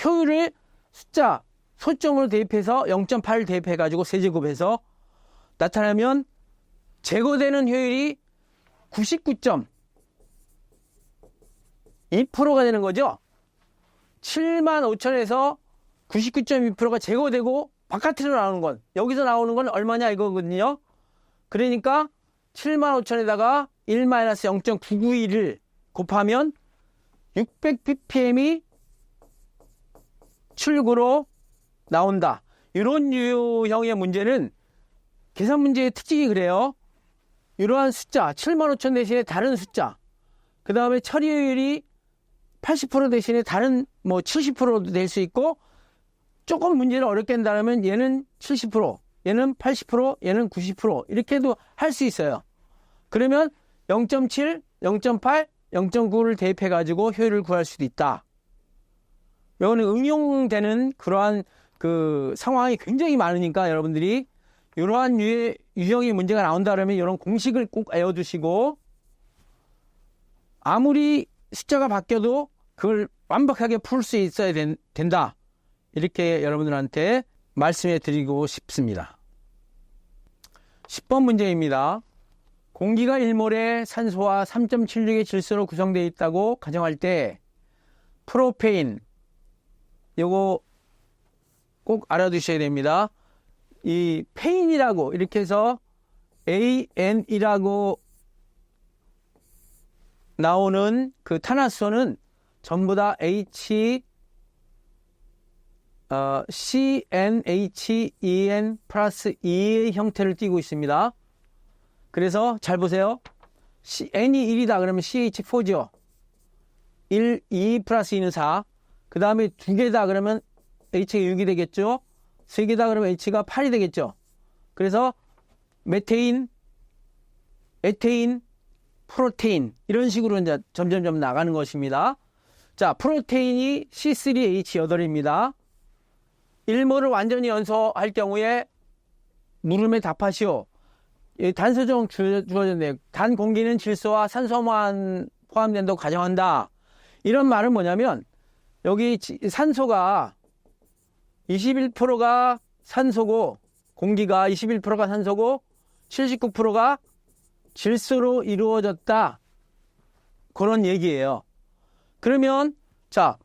효율을 숫자 소점으로 대입해서 0.8을 대입해가지고 세제곱해서 나타나면 제거되는 효율이 99.2%가 되는 거죠. 75,000에서 99.2%가 제거되고 바깥으로 나오는 건, 여기서 나오는 건 얼마냐 이거거든요. 그러니까 75,000에다가 1 0.991을 곱하면 600 ppm이 출구로 나온다. 이런 유형의 문제는 계산 문제의 특징이 그래요. 이러한 숫자 75,000 대신에 다른 숫자, 그 다음에 처리율이 80% 대신에 다른 뭐 70%도 될 수 있고, 조금 문제를 어렵게 한다면 얘는 70%, 얘는 80%, 얘는 90% 이렇게도 할 수 있어요. 그러면 0.7, 0.8, 0.9를 대입해 가지고 효율을 구할 수도 있다. 이거는 응용되는 그러한 그 상황이 굉장히 많으니까 여러분들이 이러한 유형의 문제가 나온다 그러면 이런 공식을 꼭 외워두시고, 아무리 숫자가 바뀌어도 그걸 완벽하게 풀 수 있어야 된다. 이렇게 여러분들한테 말씀해 드리고 싶습니다. 10번 문제입니다. 공기가 1몰의 산소와 3.76의 질소로 구성되어 있다고 가정할 때 프로페인, 요거 꼭 알아두셔야 됩니다. 이 페인이라고 이렇게 해서 AN이라고 나오는 그 탄화수소는 전부 다 CnHen 플러스 2의 형태를 띠고 있습니다. 그래서 잘 보세요. N이 1이다 그러면 CH4죠. 1, 2 플러스 2는 4. 그 다음에 2개다 그러면 H가 6이 되겠죠. 3개다 그러면 H가 8이 되겠죠. 그래서 메테인, 에테인, 프로테인 이런 식으로 이제 점점점 나가는 것입니다. 자, 프로테인이 C3H8입니다. 1몰을 완전히 연소할 경우에 물음에 답하시오. 단서정 주어졌네요. 단 공기는 질소와 산소만 포함된다고 가정한다. 이런 말은 뭐냐면 여기 산소가 21%가 산소고 공기가 21%가 산소고 79%가 질소로 이루어졌다. 그런 얘기예요. 그러면 자,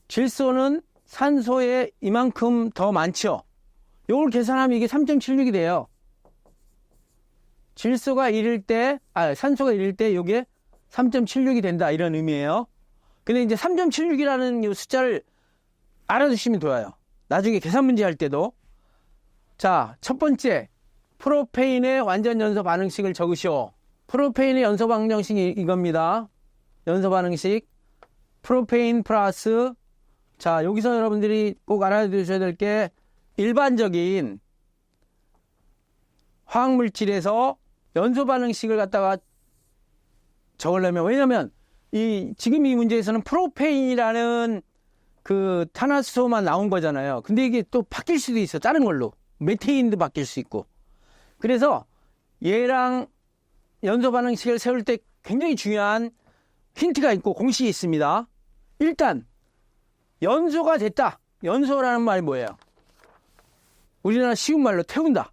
질소는 산소에 이만큼 더 많죠. 이걸 계산하면 이게 3.76이 돼요. 산소가 1일 때 이게 3.76이 된다. 이런 의미예요. 근데 이제 3.76이라는 이 숫자를 알아두시면 좋아요. 나중에 계산 문제 할 때도. 자, 첫 번째, 프로페인의 완전 연소 반응식을 적으시오. 프로페인의 연소 반응식이 이겁니다. 연소 반응식. 프로페인 플러스, 자, 여기서 여러분들이 꼭 알아두셔야 될 게 일반적인 화학물질에서 연소 반응식을 갖다가 적으려면, 왜냐면 지금 이 문제에서는 프로페인이라는 그 탄화수소만 나온 거잖아요. 근데 이게 또 바뀔 수도 있어. 다른 걸로. 메테인도 바뀔 수 있고. 그래서 얘랑 연소 반응식을 세울 때 굉장히 중요한 힌트가 있고 공식이 있습니다. 일단 연소가 됐다. 연소라는 말이 뭐예요? 우리나라 쉬운 말로 태운다.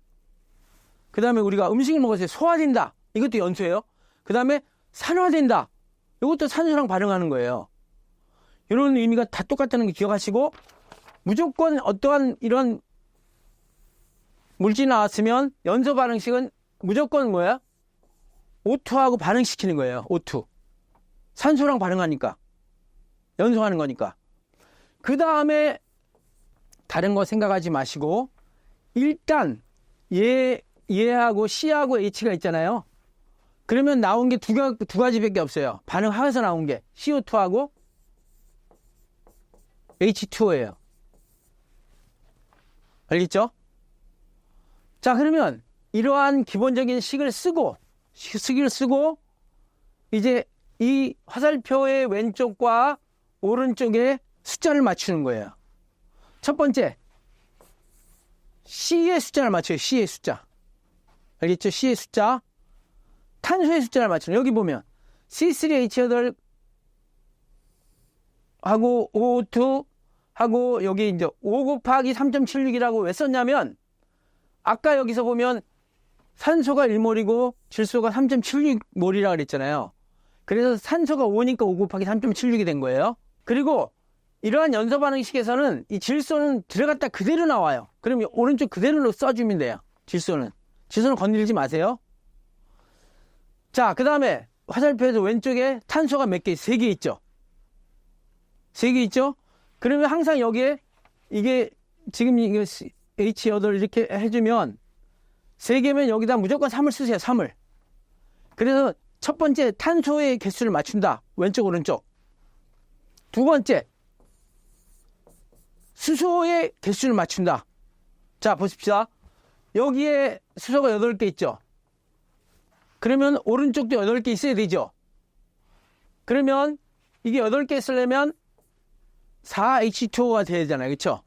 그 다음에 우리가 음식을 먹었을 때 소화된다. 이것도 연소예요. 그 다음에 산화된다. 이것도 산소랑 반응하는 거예요. 이런 의미가 다 똑같다는 거 기억하시고, 무조건 어떠한 이런 물질이 나왔으면 연소 반응식은 무조건 뭐야? O2하고 반응시키는 거예요. O2. 산소랑 반응하니까. 연소하는 거니까. 그 다음에 다른 거 생각하지 마시고, 일단 얘하고 C하고 H가 있잖아요. 그러면 나온 게 두 가지밖에 없어요. 반응하면서 나온 게 CO2하고 H2O예요. 알겠죠? 자, 그러면 이러한 기본적인 식을 쓰고 이제 이 화살표의 왼쪽과 오른쪽에 숫자를 맞추는 거예요. 첫 번째, C의 숫자를 맞춰요. C의 숫자. 알겠죠? C의 숫자. 탄소의 숫자를 맞추는. 여기 보면 C3H8 하고 O2 하고 여기 이제 5 곱하기 3.76이라고 왜 썼냐면, 아까 여기서 보면 산소가 1몰이고 질소가 3.76몰이라고 그랬잖아요. 그래서 산소가 5니까 5 곱하기 3.76이 된 거예요. 그리고 이러한 연소 반응식에서는 이 질소는 들어갔다 그대로 나와요. 그럼 오른쪽 그대로 써주면 돼요. 질소는 건드리지 마세요. 자, 그 다음에 화살표에서 왼쪽에 탄소가 몇 개? 3개 있죠. 3개 있죠? 그러면 항상 여기에 이게 지금 이게 H8 이렇게 해주면 3개면 여기다 무조건 3을 쓰세요. 3을. 그래서 첫 번째 탄소의 개수를 맞춘다. 왼쪽 오른쪽. 두 번째 수소의 개수를 맞춘다. 자, 보십시오. 여기에 수소가 8개 있죠. 그러면 오른쪽도 8개 있어야 되죠. 그러면 이게 8개 쓰려면 4H2O가 돼야 되잖아요. 그렇죠?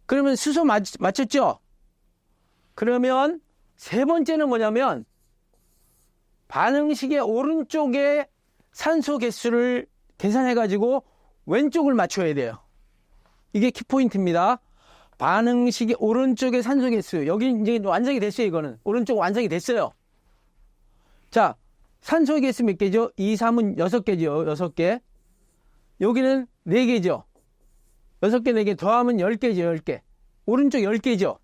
그러면 수소 맞췄죠? 그러면 세 번째는 뭐냐면 반응식의 오른쪽에 산소 개수를 계산해가지고 왼쪽을 맞춰야 돼요. 이게 키포인트입니다. 반응식의 오른쪽에 산소 개수. 여기 이제 완성이 됐어요. 이거는. 오른쪽 완성이 됐어요. 자, 산소 개수 몇 개죠? 2, 3은 6개죠. 6개. 여기는 4개죠. 6개, 4개 더하면 10개죠. 10개. 오른쪽 10개죠.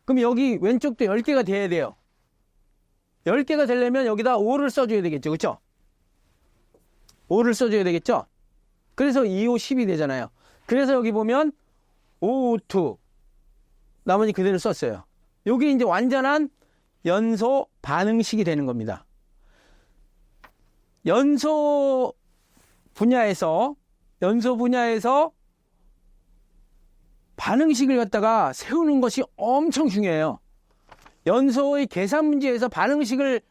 그럼 여기 왼쪽도 10개가 돼야 돼요. 10개가 되려면 여기다 5를 써줘야 되겠죠. 그렇죠? 5를 써줘야 되겠죠? 그래서 2, 5, 10이 되잖아요. 그래서 여기 보면 5, 2 나머지 그대로 썼어요. 여기 이제 완전한 연소 반응식이 되는 겁니다. 연소 분야에서 반응식을 갖다가 세우는 것이 엄청 중요해요. 연소의 계산 문제에서 반응식을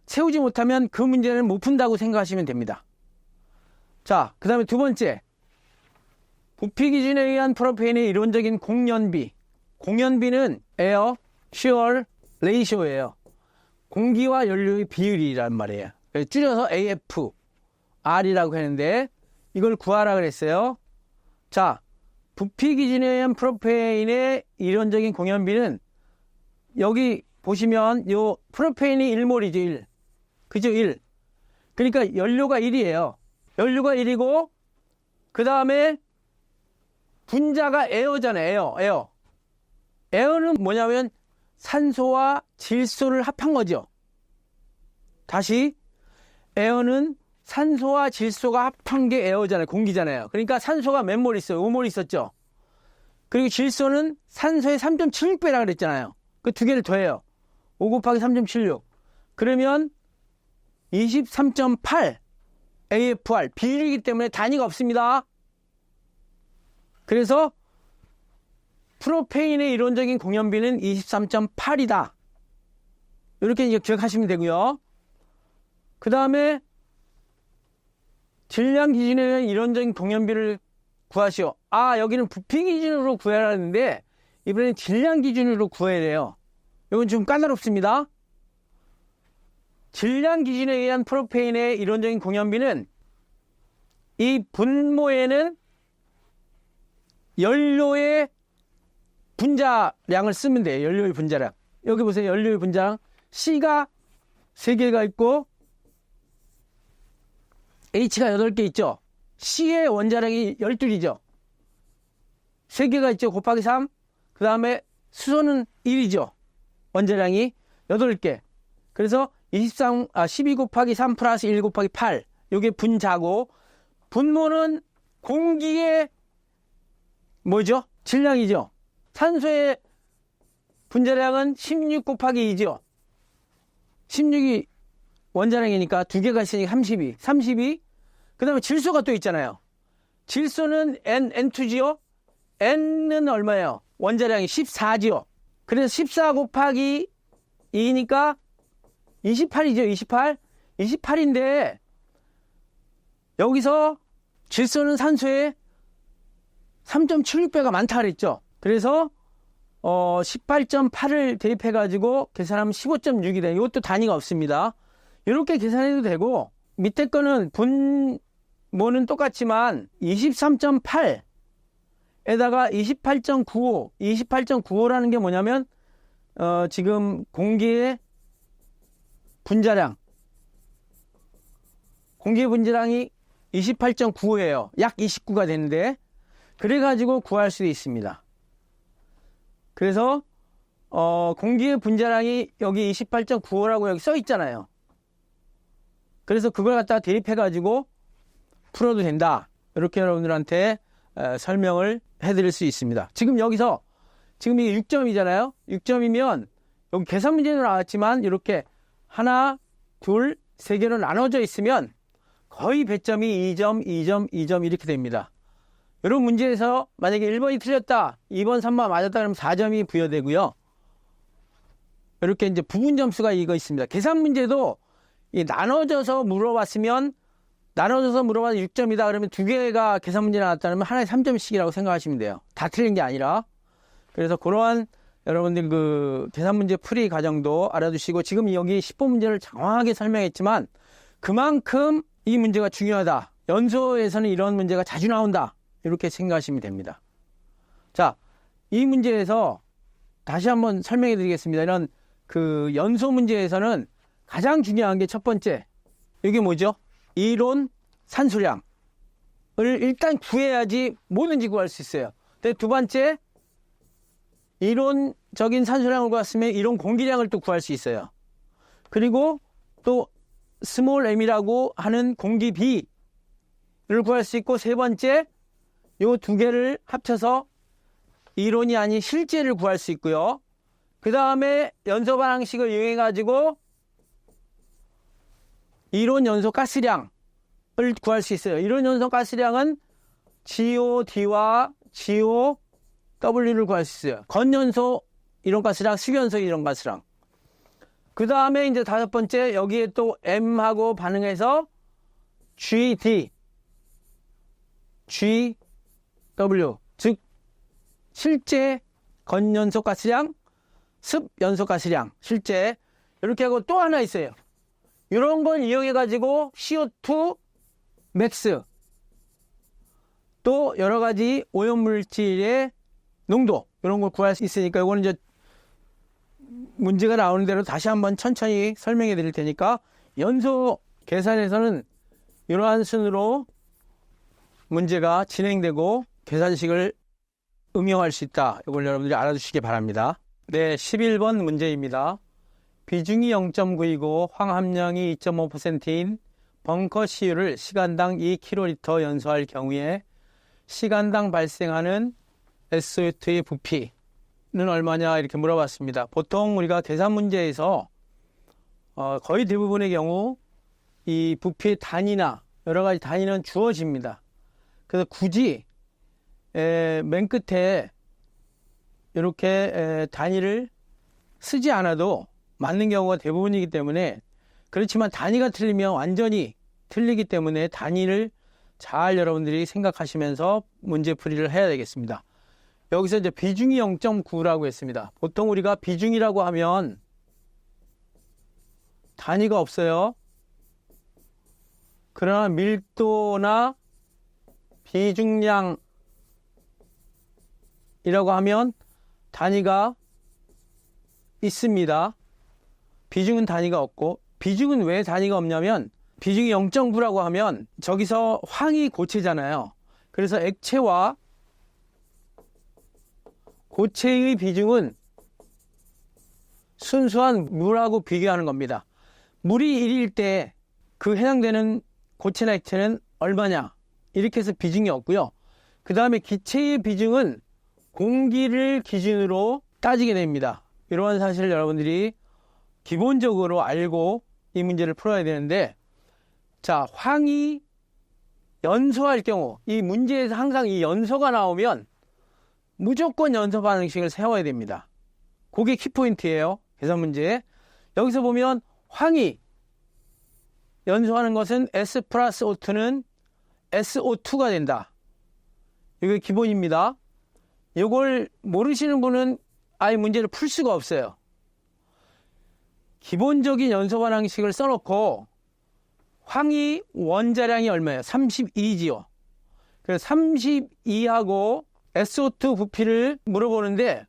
세우지 못하면 그 문제는 못 푼다고 생각하시면 됩니다. 자, 그 다음에 두 번째, 부피 기준에 의한 프로페인의 이론적인 공연비. 공연비는 에어 퓨얼 레이쇼예요. 공기와 연료의 비율이란 말이에요. 줄여서 AFR이라고 하는데 이걸 구하라 그랬어요. 자, 부피 기준에 의한 프로페인의 이론적인 공연비는 여기 보시면 요 프로페인이 1몰이죠. 1. 그죠? 1. 그러니까 연료가 1이에요. 연료가 1이고 그 다음에 분자가 에어잖아요. 에어. 에어는 뭐냐면 산소와 질소를 합한 거죠. 다시 에어는 산소와 질소가 합한 게 에어잖아요. 공기잖아요. 그러니까 산소가 몇 몰 있어요? 5몰 있었죠. 그리고 질소는 산소의 3.76배라 그랬잖아요. 그 두 개를 더해요. 5 곱하기 3.76. 그러면 23.8 AFR. 비율이기 때문에 단위가 없습니다. 그래서 프로페인의 이론적인 공연비는 23.8이다. 이렇게 이제 기억하시면 되고요. 그 다음에 질량 기준에 의한 이론적인 공연비를 구하시오. 아, 여기는 부피 기준으로 구하라는데 이번에는 질량 기준으로 구해야 돼요. 이건 좀 까다롭습니다. 질량 기준에 의한 프로페인의 이론적인 공연비는 이 분모에는 연료의 분자량을 쓰면 돼요. 연료의 분자량. 여기 보세요. 연료의 분자량. C가 3개가 있고 H가 8개 있죠. C의 원자량이 12이죠. 3개가 있죠. 곱하기 3. 그 다음에 수소는 1이죠. 원자량이 8개. 그래서 12 곱하기 3 플러스 1 곱하기 8. 이게 분자고 분모는 공기의 뭐죠? 질량이죠. 산소의 분자량은 16 곱하기 2죠. 16이 원자량이니까 두 개가 있으니까 32. 32. 그 다음에 질소가 또 있잖아요. 질소는 N2지요. N은 얼마예요? 원자량이 14지요. 그래서 14 곱하기 2니까 28이죠. 28. 28인데 여기서 질소는 산소의 3.76배가 많다 그랬죠. 그래서 18.8을 대입해가지고 계산하면 15.6이 돼요. 이것도 단위가 없습니다. 이렇게 계산해도 되고 밑에 거는 분모는 똑같지만 23.8에다가 28.95 28.95라는 게 뭐냐면 지금 공기의 분자량 공기의 분자량이 28.95예요. 약 29가 되는데 그래가지고 구할 수 있습니다. 그래서 공기의 분자량이 여기 28.95라고 여기 써 있잖아요. 그래서 그걸 갖다가 대입해가지고 풀어도 된다. 이렇게 여러분들한테 설명을 해드릴 수 있습니다. 지금 여기서 지금 이게 6점이잖아요. 6점이면 여기 계산 문제는 나왔지만 이렇게 하나, 둘, 세 개로 나눠져 있으면 거의 배점이 2점, 2점, 2점 이렇게 됩니다. 이런 문제에서 만약에 1번이 틀렸다, 2번, 3번 맞았다 그러면 4점이 부여되고요. 이렇게 이제 부분 점수가 이거 있습니다. 계산 문제도 나눠져서 물어봤으면 나눠져서 물어봐서 6점이다 그러면 두 개가 계산 문제 나왔다 그러면 하나에 3점씩이라고 생각하시면 돼요. 다 틀린 게 아니라. 그래서 그러한 여러분들 그 계산 문제 풀이 과정도 알아두시고 지금 여기 10번 문제를 정확하게 설명했지만 그만큼 이 문제가 중요하다. 연소에서는 이런 문제가 자주 나온다. 이렇게 생각하시면 됩니다. 자, 이 문제에서 다시 한번 설명해 드리겠습니다. 이런 그 연소 문제에서는 가장 중요한 게 첫 번째, 이게 뭐죠? 이론 산소량을 일단 구해야지 뭐든지 구할 수 있어요. 근데 두 번째, 이론적인 산소량을 구했으면 이론 공기량을 또 구할 수 있어요. 그리고 또 스몰 m이라고 하는 공기비를 구할 수 있고, 세 번째, 요 두 개를 합쳐서 이론이 아닌 실제를 구할 수 있고요. 그 다음에 연소 방식을 이용해 가지고 이론 연소 가스량을 구할 수 있어요. 이론 연소 가스량은 GOD와 GOW를 구할 수 있어요. 건연소 이론 가스량, 수연소 이론 가스량. 그 다음에 이제 다섯 번째, 여기에 또 M하고 반응해서 GD, GW, 즉 실제 건연소가스량, 습연소가스량, 실제 이렇게 하고 또 하나 있어요. 이런 걸 이용해 가지고 CO2 맥스, 또 여러 가지 오염물질의 농도, 이런 걸 구할 수 있으니까 이거는 이제 문제가 나오는 대로 다시 한번 천천히 설명해 드릴 테니까, 연소 계산에서는 이러한 순으로 문제가 진행되고 계산식을 응용할 수 있다. 이걸 여러분들이 알아두시기 바랍니다. 네, 11번 문제입니다. 비중이 0.9이고 황함량이 2.5%인 벙커 CU를 시간당 2kl 연소할 경우에 시간당 발생하는 SO2의 부피는 얼마냐 이렇게 물어봤습니다. 보통 우리가 계산 문제에서 거의 대부분의 경우 이 부피의 단위나 여러 가지 단위는 주어집니다. 그래서 굳이 맨 끝에 이렇게 단위를 쓰지 않아도 맞는 경우가 대부분이기 때문에, 그렇지만 단위가 틀리면 완전히 틀리기 때문에 단위를 잘 여러분들이 생각하시면서 문제풀이를 해야 되겠습니다. 여기서 이제 비중이 0.9라고 했습니다. 보통 우리가 비중이라고 하면 단위가 없어요. 그러나 밀도나 비중량이라고 하면 단위가 있습니다. 비중은 단위가 없고, 비중은 왜 단위가 없냐면, 비중이 0.9라고 하면 저기서 황이 고체잖아요. 그래서 액체와 고체의 비중은 순수한 물하고 비교하는 겁니다. 물이 1일 때 그 해당되는 고체나 액체는 얼마냐, 이렇게 해서 비중이 없고요. 그 다음에 기체의 비중은 공기를 기준으로 따지게 됩니다. 이러한 사실을 여러분들이 기본적으로 알고 이 문제를 풀어야 되는데, 자, 황이 연소할 경우, 이 문제에서 항상 이 연소가 나오면 무조건 연소 반응식을 세워야 됩니다. 그게 키포인트예요, 계산 문제에. 여기서 보면 황이 연소하는 것은 S 플러스 O2는 SO2가 된다. 이게 기본입니다. 이걸 모르시는 분은 아예 문제를 풀 수가 없어요. 기본적인 연소 반응식을 써놓고 황이 원자량이 얼마예요? 32지요. 그래서 32하고 SO2 부피를 물어보는데,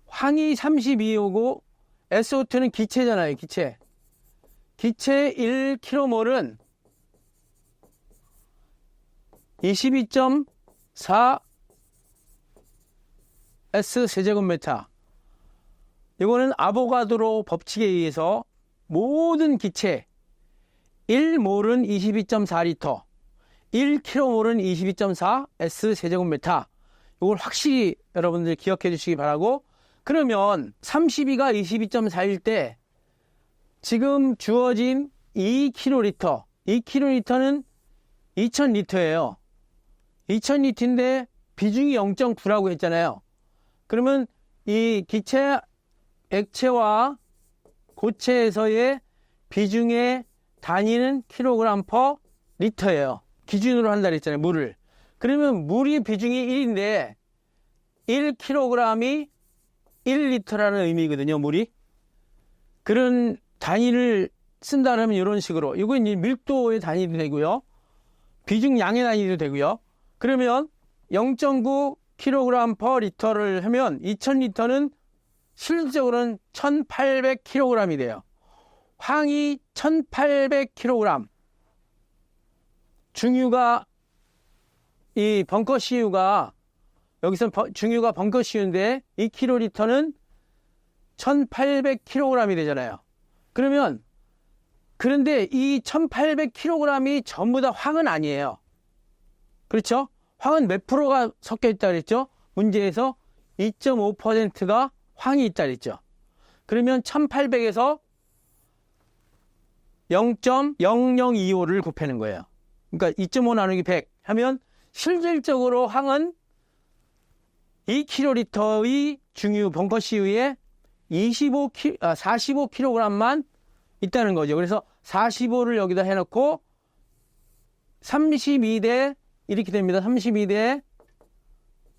황이 32오고 SO2는 기체잖아요, 기체. 기체 1kmol은 22.4 S 세제곱미터. 이거는 아보가드로 법칙에 의해서 모든 기체 1몰은 22.4리터, 1kmol은 22.4 S 세제곱미터. 이걸 확실히 여러분들 기억해 주시기 바라고. 그러면 32가 22.4일 때 지금 주어진 2kl, 2kl는 2000리터예요. 2000리터인데 비중이 0.9라고 했잖아요. 그러면 이 기체, 액체와 고체에서의 비중의 단위는 킬로그램 퍼 리터예요. 기준으로 한다 그랬잖아요, 물을. 그러면 물이 비중이 1인데 1kg이 1리터라는 의미거든요, 물이. 그런 단위를 쓴다 그러면 이런 식으로, 이건 밀도의 단위도 되고요, 비중 양의 단위도 되고요. 그러면 0.9kg per 리터를 하면 2000리터는 실질적으로는 1800kg이 돼요. 황이 1800kg, 중유가 이 벙커 CU가, 여기서 중유가 벙커 CU인데 2kg는 1800kg이 되잖아요. 그러면, 그런데 이 1800kg이 전부 다 황은 아니에요. 그렇죠? 황은 몇 프로가 섞여 있다 그랬죠? 문제에서 2.5%가 황이 있다 그랬죠? 그러면 1800에서 0.0025를 곱하는 거예요. 그러니까 2.5 나누기 100 하면 실질적으로 황은 2kl의 중유 벙커 CU에 45kg만 있다는 거죠. 그래서 45를 여기다 해놓고 32대 이렇게 됩니다. 32대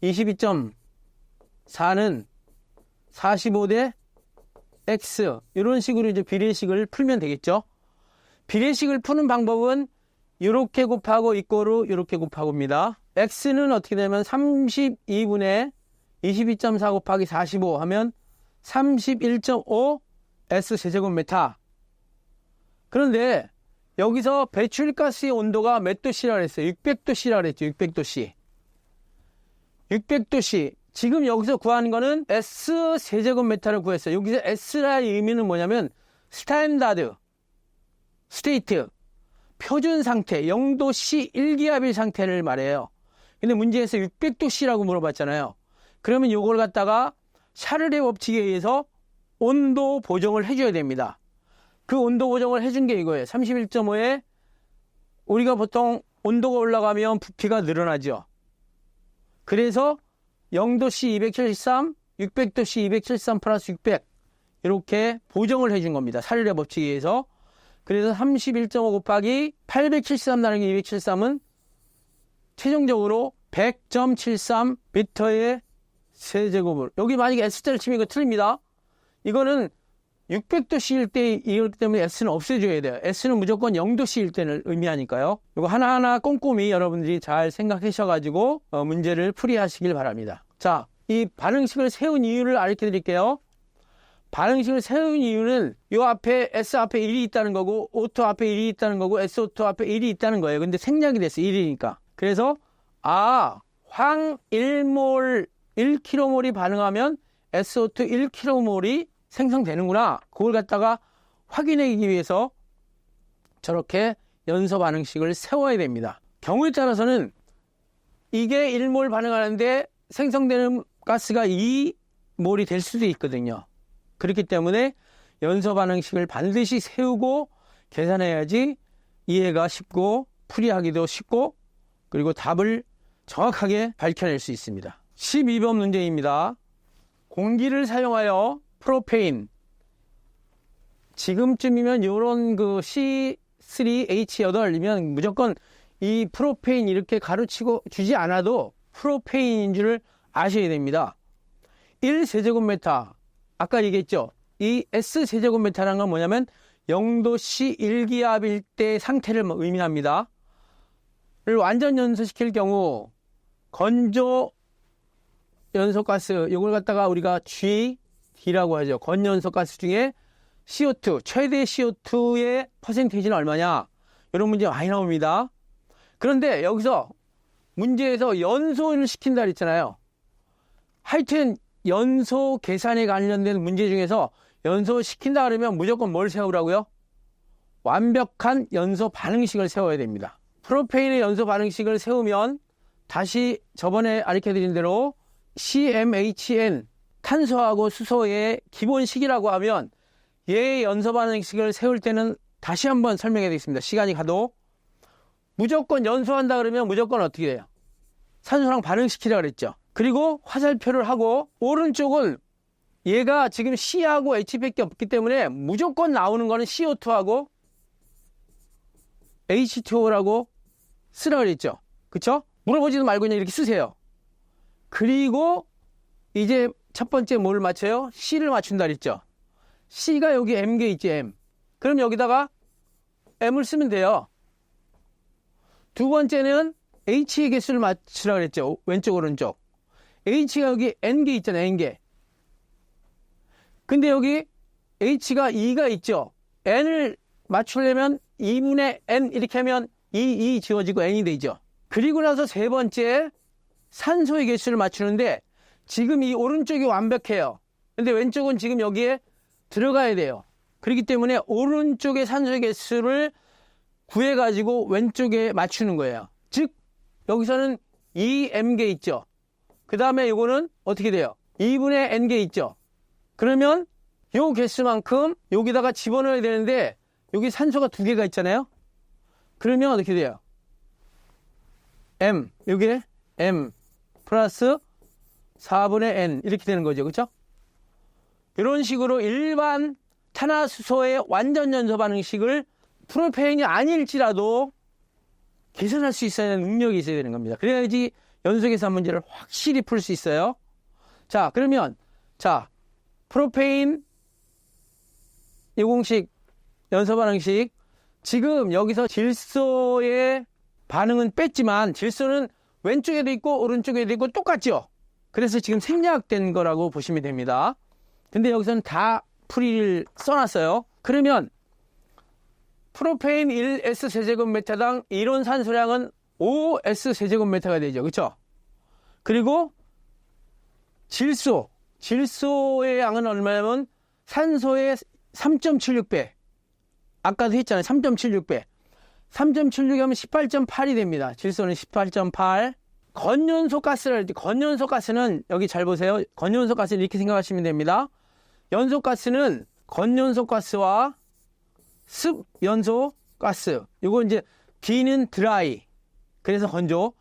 22.4는 45대 X 이런 식으로 이제 비례식을 풀면 되겠죠. 비례식을 푸는 방법은 이렇게 곱하고 이꼬르 이렇게 곱하고입니다. X는 어떻게 되면 32분의 22.4 곱하기 45 하면 31.5 S제곱미터. 그런데 여기서 배출가스의 온도가 몇 도씨라 그랬어요? 600도씨라 그랬죠. 600도씨. 600도씨. 지금 여기서 구하는 거는 S제곱미터를 구했어요. 여기서 S라의 의미는 뭐냐면 스탠다드, 스테이트, 표준 상태, 0도씨 1기압일 상태를 말해요. 근데 문제에서 600도씨라고 물어봤잖아요. 그러면 이걸 갖다가 샤를의 법칙에 의해서 온도 보정을 해줘야 됩니다. 그 온도 보정을 해준 게 이거예요. 31.5에 우리가 보통 온도가 올라가면 부피가 늘어나죠. 그래서 0도씨 273, 600도씨 273 플러스 600 이렇게 보정을 해준 겁니다. 샤를의 법칙에 의해서. 그래서 31.5 곱하기 873 나누기 273은 최종적으로 100.73m의 세제곱을. 여기 만약에 S자를 치면 이거 틀립니다. 이거는 600도씨일 때이기 때문에 S는 없애줘야 돼요. S는 무조건 0도씨일 때를 의미하니까요. 이거 하나하나 꼼꼼히 여러분들이 잘 생각하셔가지고 문제를 풀이하시길 바랍니다. 자, 이 반응식을 세운 이유를 알려 드릴게요. 반응식을 세운 이유는 이 앞에 S 앞에 1이 있다는 거고 O2 앞에 1이 있다는 거고 SO2 앞에 1이 있다는 거예요. 근데 생략이 됐어요. 1이니까. 그래서 황 1몰 1kmol이 반응하면 SO2 1kmol이 생성되는구나. 그걸 갖다가 확인하기 위해서 저렇게 연소 반응식을 세워야 됩니다. 경우에 따라서는 이게 1몰 반응하는데 생성되는 가스가 2몰이 될 수도 있거든요. 그렇기 때문에 연소 반응식을 반드시 세우고 계산해야지 이해가 쉽고 풀이하기도 쉽고 그리고 답을 정확하게 밝혀낼 수 있습니다. 12번 문제입니다. 공기를 사용하여 프로페인, 지금쯤이면 이런 그 C3H8이면 무조건 이 프로페인 이렇게 가르치고 주지 않아도 프로페인인 줄 아셔야 됩니다. 1세제곱미터, 아까 얘기했죠. 이 S세제곱미터라는 건 뭐냐면 0도씨 1기압일 때 상태를 의미합니다. 를 완전 연소시킬 경우 건조 연소가스, 이걸 갖다가 우리가 GD라고 하죠. 건연소가스 중에 CO2, 최대 CO2의 퍼센테이지는 얼마냐? 이런 문제 많이 나옵니다. 그런데 여기서 문제에서 연소를 시킨다 그랬잖아요. 하여튼 연소 계산에 관련된 문제 중에서 연소 시킨다 그러면 무조건 뭘 세우라고요? 완벽한 연소 반응식을 세워야 됩니다. 프로페인의 연소 반응식을 세우면 다시 저번에 가르쳐드린 대로 CmHn, 탄소하고 수소의 기본식이라고 하면 얘의 연소 반응식을 세울 때는 다시 한번 설명해 드리겠습니다. 시간이 가도 무조건 연소한다 그러면 무조건 어떻게 돼요? 산소랑 반응시키라 그랬죠. 그리고 화살표를 하고 오른쪽은 얘가 지금 C하고 H밖에 없기 때문에 무조건 나오는 거는 CO2하고 H2O라고 쓰라 그랬죠. 그쵸? 물어보지도 말고 그냥 이렇게 쓰세요. 그리고 이제 첫 번째 뭘 맞춰요? C를 맞춘다 그랬죠. C가 여기 M개 있지, M. 그럼 여기다가 M을 쓰면 돼요. 두 번째는 H의 개수를 맞추라 그랬죠. 왼쪽, 오른쪽. H가 여기 N개 있잖아요, N개. 근데 여기 H가 2가 있죠. N을 맞추려면 2분의 N 이렇게 하면 2 지워지고 N이 되죠. 그리고 나서 세 번째 산소의 개수를 맞추는데 지금 이 오른쪽이 완벽해요. 근데 왼쪽은 지금 여기에 들어가야 돼요. 그렇기 때문에 오른쪽의 산소의 개수를 구해가지고 왼쪽에 맞추는 거예요. 즉 여기서는 2m개 있죠. 그 다음에 이거는 어떻게 돼요? 2분의 n개 있죠. 그러면 요 개수만큼 여기다가 집어넣어야 되는데 여기 산소가 2개가 있잖아요. 그러면 어떻게 돼요? m, 여기에 m 플러스 4분의 n 이렇게 되는 거죠. 그렇죠? 이런 식으로 일반 탄화수소의 완전 연소 반응식을 프로페인이 아닐지라도 계산할 수 있어야 하는 능력이 있어야 되는 겁니다. 그래야지 연소 계산 문제를 확실히 풀 수 있어요. 자, 그러면 프로페인 2공식 연소 반응식, 지금 여기서 질소의 반응은 뺐지만 질소는 왼쪽에도 있고 오른쪽에도 있고 똑같죠. 그래서 지금 생략된 거라고 보시면 됩니다. 근데 여기서는 다 풀이를 써놨어요. 그러면 프로페인 1S 세제곱미터당 이론 산소량은 5S 세제곱미터가 되죠. 그렇죠? 그리고 질소의 양은 얼마냐면 산소의 3.76배. 아까도 했잖아요. 3.76배. 3.76 하면 18.8이 됩니다. 질소는 18.8. 건연소가스를 할 때, 건연소가스는 여기 잘 보세요. 건연소가스는 이렇게 생각하시면 됩니다. 연소가스는 건연소가스와 습연소가스. 요거 이제 B는 드라이. 그래서 건조.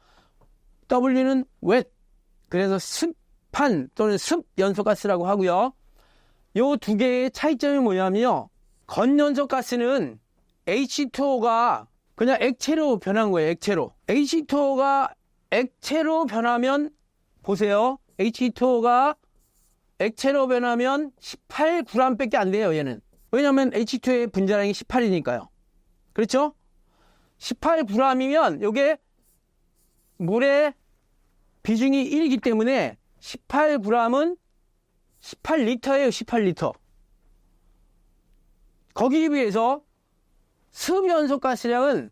W는 웻. 그래서 습한 또는 습연소가스라고 하고요. 요 두 개의 차이점이 뭐냐면요. 건연소가스는 H2O가 그냥 액체로 변한 거예요. 액체로. H2O가 액체로 변하면 보세요. H2O가 액체로 변하면 18g 밖에 안 돼요. 얘는. 왜냐하면 H2O의 분자량이 18이니까요. 그렇죠? 18g이면 이게 물의 비중이 1이기 때문에 18g은 18리터예요. 18리터. 거기에 비해서 습연소가스량은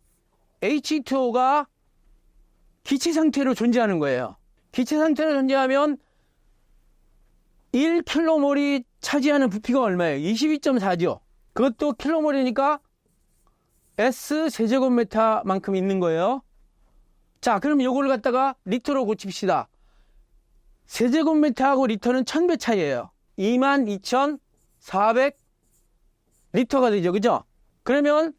H2O가 기체 상태로 존재하는 거예요. 기체 상태로 존재하면 1kmol이 차지하는 부피가 얼마예요? 22.4죠. 그것도 킬로몰이니까 S 세제곱미터만큼 있는 거예요. 자, 그럼 이걸 갖다가 리터로 고칩시다. 세제곱미터하고 리터는 1000배 차이예요. 22,400 리터가 되죠. 그죠? 그러면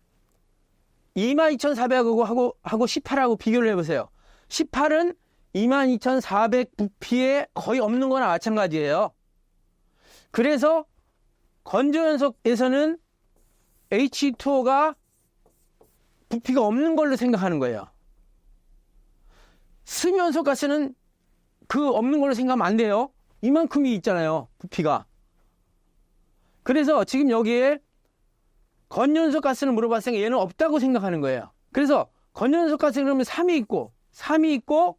22,400하고 18하고 비교를 해보세요. 18은 22,400 부피에 거의 없는 거나 마찬가지예요. 그래서 건조연소에서는 H2O가 부피가 없는 걸로 생각하는 거예요. 습연소가스는 그 없는 걸로 생각하면 안 돼요. 이만큼이 있잖아요. 부피가. 그래서 지금 여기에 건연소가스를 물어봤을 때 얘는 없다고 생각하는 거예요. 그래서 건연소가스는 그러면 3이 있고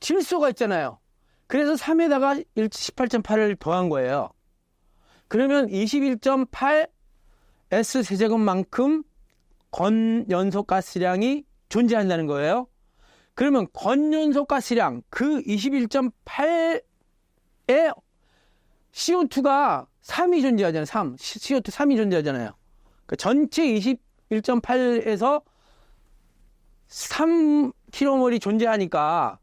질소가 있잖아요. 그래서 3에다가 18.8을 더한 거예요. 그러면 21.8 S 세제곱만큼 건연소가스량이 존재한다는 거예요. 그러면 건연소가스량 그 21.8에 CO2가 3이 존재하잖아요. CO2 3이 존재하잖아요. 그러니까 전체 21.8에서 3kmol이 존재하니까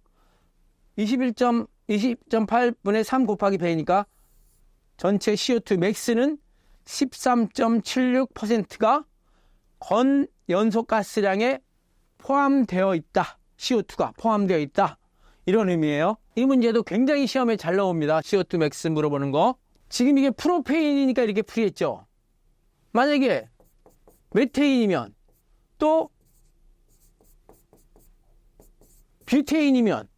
20.8분의 3 곱하기 배이니까 전체 CO2 맥스는 13.76%가 건연소가스량에 포함되어 있다. CO2가 포함되어 있다. 이런 의미예요. 이 문제도 굉장히 시험에 잘 나옵니다. CO2 맥스 물어보는 거. 지금 이게 프로페인이니까 이렇게 풀이했죠. 만약에 메테인이면 또 뷰테인이면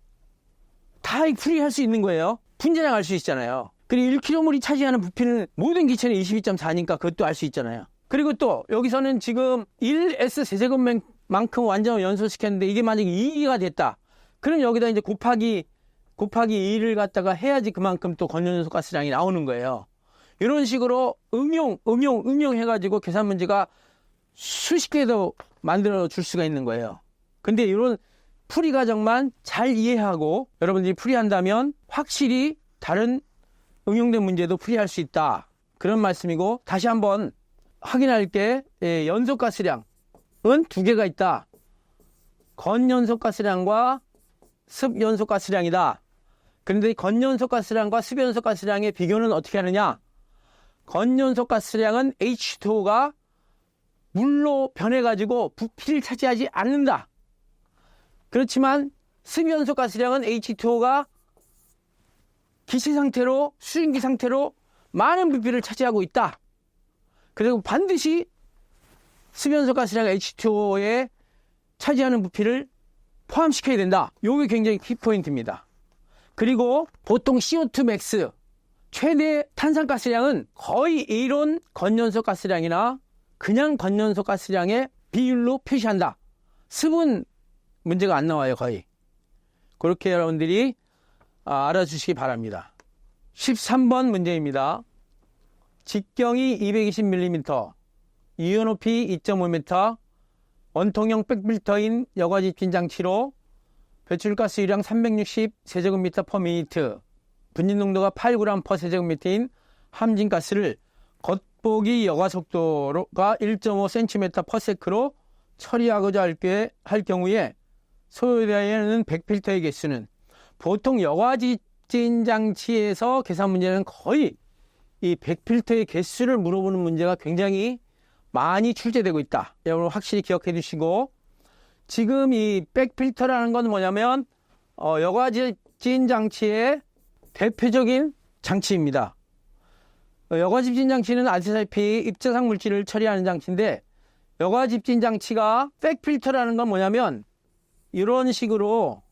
다 풀이할 수 있는 거예요. 분자량 알 수 있잖아요. 그리고 1kmol이 차지하는 부피는 모든 기체는 22.4니까 그것도 알 수 있잖아요. 그리고 또 여기서는 지금 1S 세제곱만큼 완전 연소시켰는데 이게 만약에 2가 됐다. 그럼 여기다 이제 곱하기 2를 갖다가 해야지 그만큼 또 건연소가스량이 나오는 거예요. 이런 식으로 응용해가지고 계산 문제가 수십 개도 만들어 줄 수가 있는 거예요. 근데 이런 풀이 과정만 잘 이해하고 여러분들이 풀이한다면 확실히 다른 응용된 문제도 풀이할 수 있다. 그런 말씀이고, 다시 한번 확인할 게 연소가스량은 두 개가 있다. 건연소가스량과 습연소가스량이다. 그런데 건연소가스량과 습연소가스량의 비교는 어떻게 하느냐? 건연소가스량은 H2O가 물로 변해가지고 부피를 차지하지 않는다. 그렇지만 습연소가스량은 H2O가 기체 상태로 수증기 상태로 많은 부피를 차지하고 있다. 그리고 반드시 수변속 가스랑 H2O에 차지하는 부피를 포함시켜야 된다. 이게 굉장히 키포인트입니다. 그리고 보통 CO2 맥스 최대 탄산가스량은 거의 이론 건연소 가스량이나 그냥 건연소 가스량의 비율로 표시한다. 습은 문제가 안 나와요. 거의. 그렇게 여러분들이 알아주시기 바랍니다. 13번 문제입니다. 직경이 220mm, 유효 높이 2.5m, 원통형 백필터인 여과집진 장치로 배출가스 유량 360 세제곱미터 per minute, 분진 농도가 8g per 세제곱미터인 함진가스를 겉보기 여과 속도가 1.5cm per sec로 처리하고자 할 경우에 소요되는 백필터의 개수는, 보통 여과집진 장치에서 계산 문제는 거의 이 백필터의 개수를 물어보는 문제가 굉장히 많이 출제되고 있다. 여러분 확실히 기억해 두시고, 지금 이 백필터라는 건 뭐냐면 여과집진 장치의 대표적인 장치입니다. 여과집진 장치는 아시다시피 입자상 물질을 처리하는 장치인데, 여과집진 장치가 백필터라는 건 뭐냐면 이런 식으로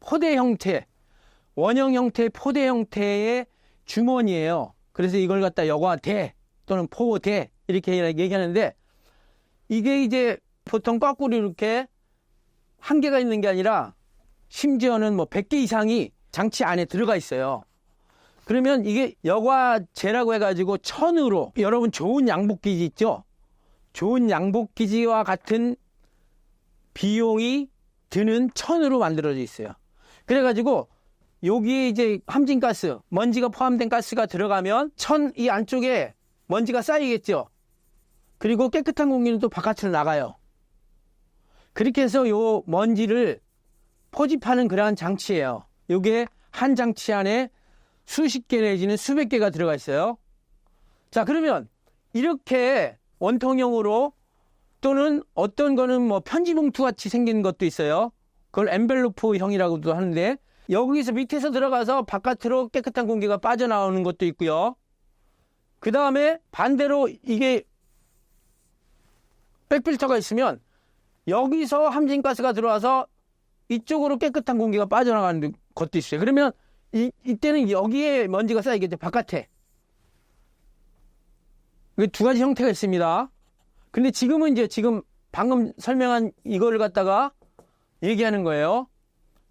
포대 형태, 원형 형태, 포대 형태의 주머니예요. 그래서 이걸 갖다 여과대 또는 포대 이렇게 얘기하는데, 이게 이제 보통 거꾸로 이렇게 한 개가 있는 게 아니라 심지어는 뭐 100개 이상이 장치 안에 들어가 있어요. 그러면 이게 여과제라고 해가지고 천으로, 여러분 좋은 양복기지 있죠? 좋은 양복기지와 같은 비용이 드는 천으로 만들어져 있어요. 그래가지고 여기에 이제 함진가스, 먼지가 포함된 가스가 들어가면 천 이 안쪽에 먼지가 쌓이겠죠. 그리고 깨끗한 공기는 또 바깥으로 나가요. 그렇게 해서 요 먼지를 포집하는 그러한 장치예요. 요게 한 장치 안에 수십 개 내지는 수백 개가 들어가 있어요. 자, 그러면 이렇게 원통형으로, 또는 어떤 거는 뭐 편지봉투 같이 생긴 것도 있어요. 그걸 엔벨로프형이라고도 하는데, 여기서 밑에서 들어가서 바깥으로 깨끗한 공기가 빠져나오는 것도 있고요. 그 다음에 반대로 이게 백필터가 있으면 여기서 함진가스가 들어와서 이쪽으로 깨끗한 공기가 빠져나가는 것도 있어요. 그러면 이때는 여기에 먼지가 쌓이겠죠. 바깥에. 두 가지 형태가 있습니다. 근데 지금은 이제 지금 방금 설명한 이거를 갖다가 얘기하는 거예요.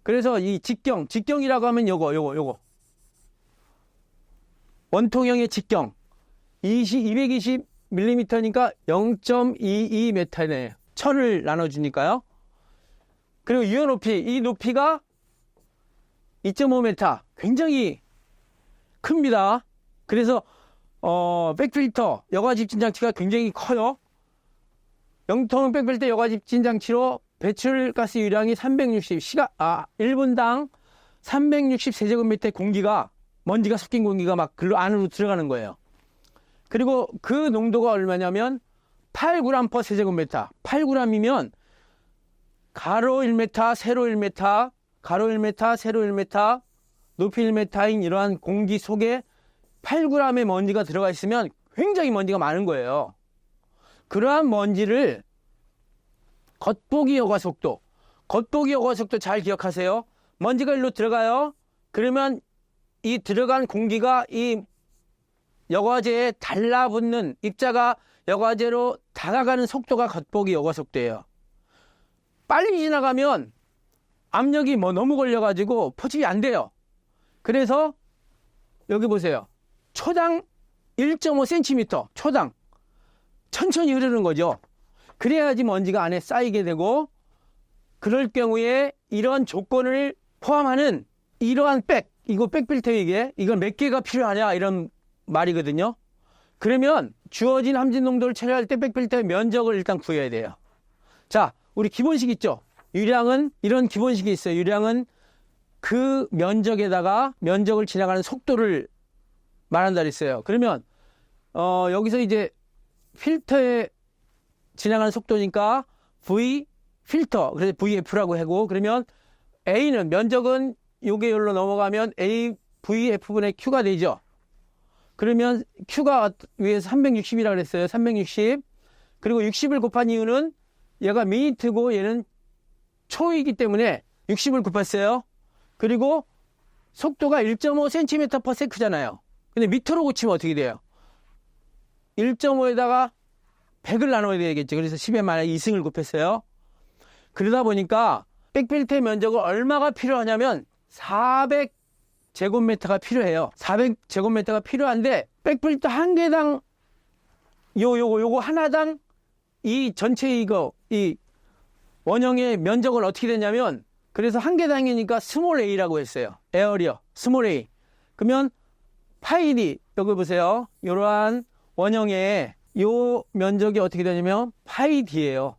그래서 이 직경이라고 하면 요거. 원통형의 직경. 220mm니까 0.22m네. 천을 나눠주니까요. 그리고 유효 높이, 이 높이가 2.5m. 굉장히 큽니다. 그래서 백필터, 여과집진 장치가 굉장히 커요. 영통 백필터 여과집진 장치로 배출가스 유량이 1분당 360 세제곱미터의 공기가, 먼지가 섞인 공기가 막 글로 안으로 들어가는 거예요. 그리고 그 농도가 얼마냐면 8g per 세제곱미터. 8g이면 가로 1m, 세로 1m, 가로 1m, 세로 1m, 높이 1m인 이러한 공기 속에 8g의 먼지가 들어가 있으면 굉장히 먼지가 많은 거예요. 그러한 먼지를 겉보기 여과 속도 잘 기억하세요. 먼지가 일로 들어가요. 그러면 이 들어간 공기가 이 여과제에 달라붙는, 입자가 여과제로 다가가는 속도가 겉보기 여과 속도예요. 빨리 지나가면 압력이 너무 걸려가지고 포집이 안 돼요. 그래서 여기 보세요. 초당 1.5cm, 초당 천천히 흐르는 거죠. 그래야지 먼지가 안에 쌓이게 되고, 그럴 경우에 이런 조건을 포함하는 이러한 이거 백필터, 이건 몇 개가 필요하냐 이런 말이거든요. 그러면 주어진 함진 농도를 처리할 때 백필터의 면적을 일단 구해야 돼요. 자, 우리 기본식 있죠? 유량은 이런 기본식이 있어요. 유량은 그 면적에다가 면적을 지나가는 속도를 말한다 그랬어요. 그러면 여기서 이제 필터에 지나가는 속도니까 V 필터, 그래서 VF라고 하고, 그러면 A는 면적은 요게 여기로 넘어가면 A VF분의 Q가 되죠. 그러면 Q가 위에서 360이라고 그랬어요. 360. 그리고 60을 곱한 이유는 얘가 미니트고 얘는 초이기 때문에 60을 곱했어요. 그리고 속도가 1.5cm/s잖아요. 근데 미터로 고치면 어떻게 돼요? 1.5에다가 100을 나눠야 되겠죠. 그래서 10에 만약 2승을 곱했어요. 그러다 보니까 백필터의 면적은 얼마가 필요하냐면 400제곱미터가 필요해요. 400제곱미터가 필요한데 백필터 한 개당 요거 하나당 이 전체 이 원형의 면적은 어떻게 되냐면, 그래서 한 개당이니까 스몰 a라고 했어요. 에어리어 스몰 a. 그러면 파이 d, 여기 보세요. 이러한 원형의 요 면적이 어떻게 되냐면 파이 d예요.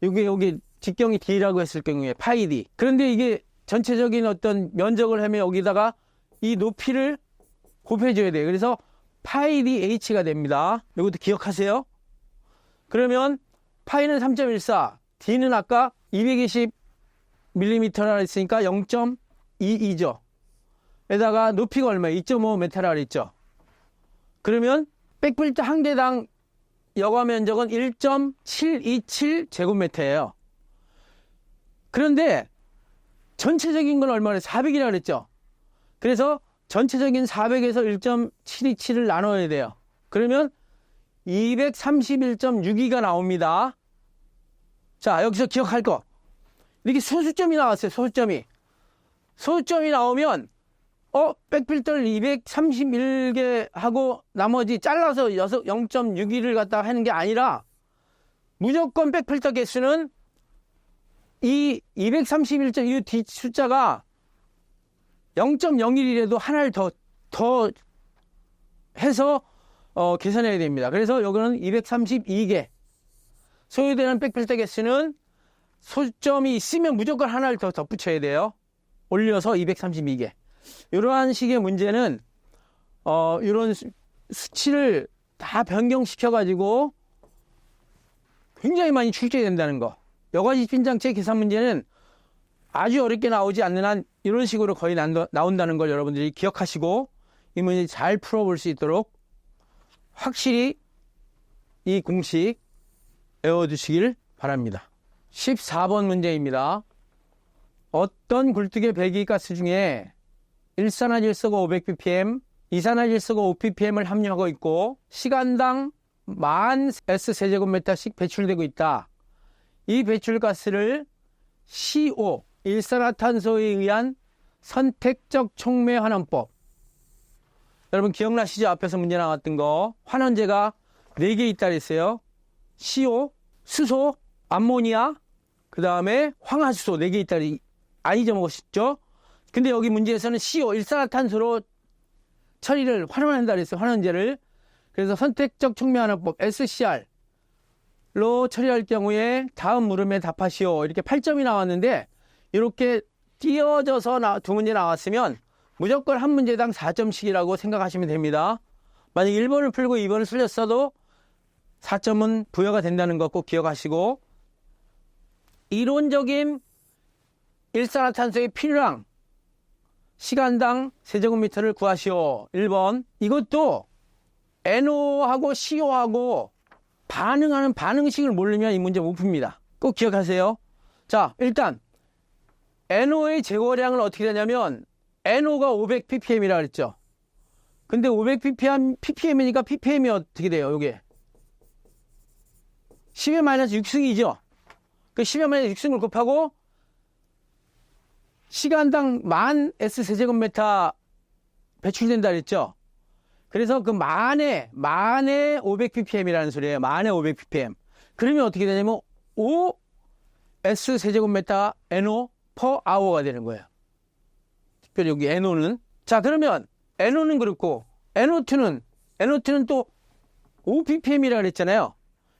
여기 직경이 d라고 했을 경우에 파이 d. 그런데 이게 전체적인 어떤 면적을 하면 여기다가 이 높이를 곱해줘야 돼요. 그래서 파이 d h가 됩니다. 이것도 기억하세요. 그러면 파이는 3.14, d는 아까 220mm라 했으니까 0.22죠. 에다가 높이가 얼마예요? 2.5m라 그랬죠. 그러면 백필터 한 개당 여과 면적은 1.727제곱미터예요. 그런데 전체적인 건 얼마나 400이라 그랬죠. 그래서 전체적인 400에서 1.727을 나눠야 돼요. 그러면 231.62가 나옵니다. 자, 여기서 기억할 거. 이렇게 소수점이 나왔어요. 소수점이 나오면 백필터를 231개 하고 나머지 잘라서 0.62를 갖다가 하는 게 아니라 무조건 백필터 개수는 이 231점 이 뒤 숫자가 0.01이라도 하나를 더 해서 계산해야 됩니다. 그래서 여기는 232개. 소요되는 백필터 개수는 소수점이 있으면 무조건 하나를 더 덧붙여야 돼요. 올려서 232개. 이러한 식의 문제는 이런 수치를 다 변경시켜가지고 굉장히 많이 출제된다는 거. 여과지 핀장체 계산 문제는 아주 어렵게 나오지 않는 한 이런 식으로 거의 나온다는 걸 여러분들이 기억하시고 이 문제 잘 풀어볼 수 있도록 확실히 이 공식 외워두시길 바랍니다. 14번 문제입니다. 어떤 굴뚝의 배기가스 중에 일산화질소가 500ppm, 이산화질소가 5ppm을 함유하고 있고 시간당 10,000 S제곱미터씩 배출되고 있다. 이 배출가스를 CO, 일산화탄소에 의한 선택적 촉매 환원법. 여러분 기억나시죠? 앞에서 문제 나왔던 거. 환원제가 4개 있다 그랬어요. CO, 수소, 암모니아, 그 다음에 황화수소 4개 있다 안 잊어먹으셨죠? 근데 여기 문제에서는 CO, 일산화탄소로 처리를 환원한다 그랬어요. 환원제를. 그래서 선택적 촉매 환원법 SCR로 처리할 경우에 다음 물음에 답하시오. 이렇게 8점이 나왔는데 이렇게 띄어져서 두 문제 나왔으면 무조건 한 문제당 4점씩이라고 생각하시면 됩니다. 만약 1번을 풀고 2번을 틀렸어도 4점은 부여가 된다는 거 꼭 기억하시고, 이론적인 일산화탄소의 필요량 시간당 세제곱미터를 구하시오. 1번. 이것도 NO하고 CO하고 반응하는 반응식을 모르면 이 문제 못 풉니다. 꼭 기억하세요. 자, 일단 NO의 제거량은 어떻게 되냐면 NO가 500ppm이라 그랬죠. 근데 500ppm이니까 ppm이 어떻게 돼요? 이게 10의 -6승이죠. 그 10의 -6승을 곱하고 시간당 10,000 S제곱미터 배출된다 그랬죠. 그래서 그 만에 500ppm이라는 소리예요. 만에 500ppm. 그러면 어떻게 되냐면 5 S제곱미터 NO per hour가 되는 거예요. 특별히 여기 NO는. 자, 그러면 NO는 그렇고 NO2는 또 5ppm이라 그랬잖아요.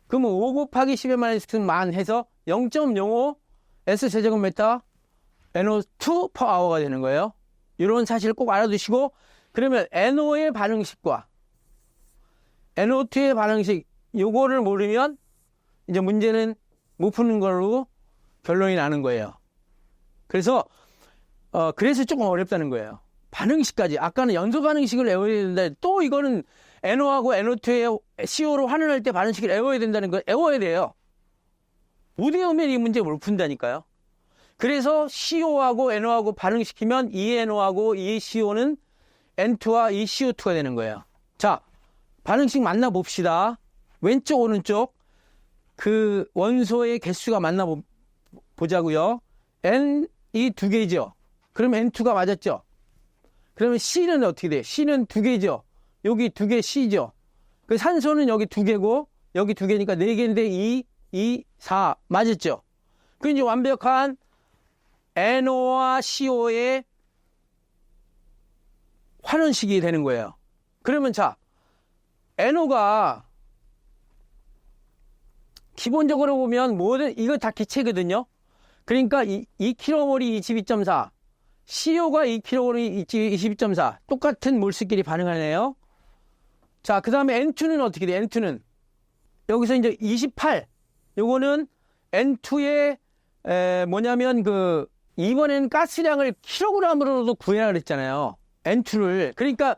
그러면 5 곱하기 10의 -만 해서 0.05 S제곱미터 NO2 per hour가 되는 거예요. 이런 사실을 꼭 알아두시고, 그러면 NO의 반응식과 NO2의 반응식 요거를 모르면 이제 문제는 못 푸는 걸로 결론이 나는 거예요. 그래서 조금 어렵다는 거예요. 반응식까지. 아까는 연소 반응식을 외워야 된다. 또 이거는 NO하고 NO2의 CO로 환원할 때 반응식을 외워야 된다는 걸 외워야 돼요. 못 외우면 이 문제 못 푼다니까요. 그래서 CO하고 NO하고 반응시키면 이 NO하고 이 CO는 N2와 이 CO2가 되는 거예요. 자, 반응식 만나봅시다. 왼쪽 오른쪽 그 원소의 개수가 만나보자고요. N이 2개죠. 그럼 N2가 맞았죠. 그러면 C는 어떻게 돼요? C는 2개죠. 여기 2개 C죠. 그 산소는 여기 2개고 여기 2개니까 4개인데 2, 4 맞았죠. 그 이제 완벽한 NO와 CO의 환원식이 되는 거예요. 그러면 자, NO가 기본적으로 보면 모든 이거 다 기체거든요. 그러니까 2kmol이 22.4, CO가 2kmol이 22.4 똑같은 몰수끼리 반응하네요. 자, 그 다음에 N2는 어떻게 돼? N2는 여기서 이제 28. 요거는 N2의 뭐냐면 그 이번에는 가스량을 킬로그램으로도 구해야 그랬잖아요. N2를. 그러니까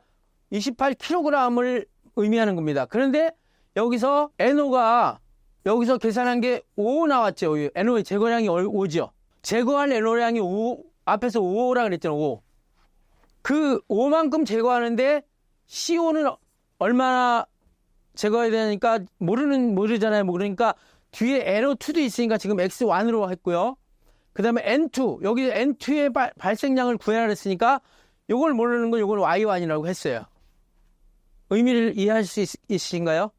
28kg을 의미하는 겁니다. 그런데 여기서 NO가 여기서 계산한 게 5 나왔죠. NO의 제거량이 5죠. 제거할 NO량이 5, 앞에서 5라 그랬잖아요. 5. 그 5만큼 제거하는데 CO는 얼마나 제거해야 되니까 모르잖아요. 그러니까 뒤에 NO2도 있으니까 지금 X1으로 했고요. 그 다음에 N2, 여기 N2의 발생량을 구해야 했으니까 요걸 모르는 건 요걸 Y1이라고 했어요. 의미를 이해할 수 있으신가요?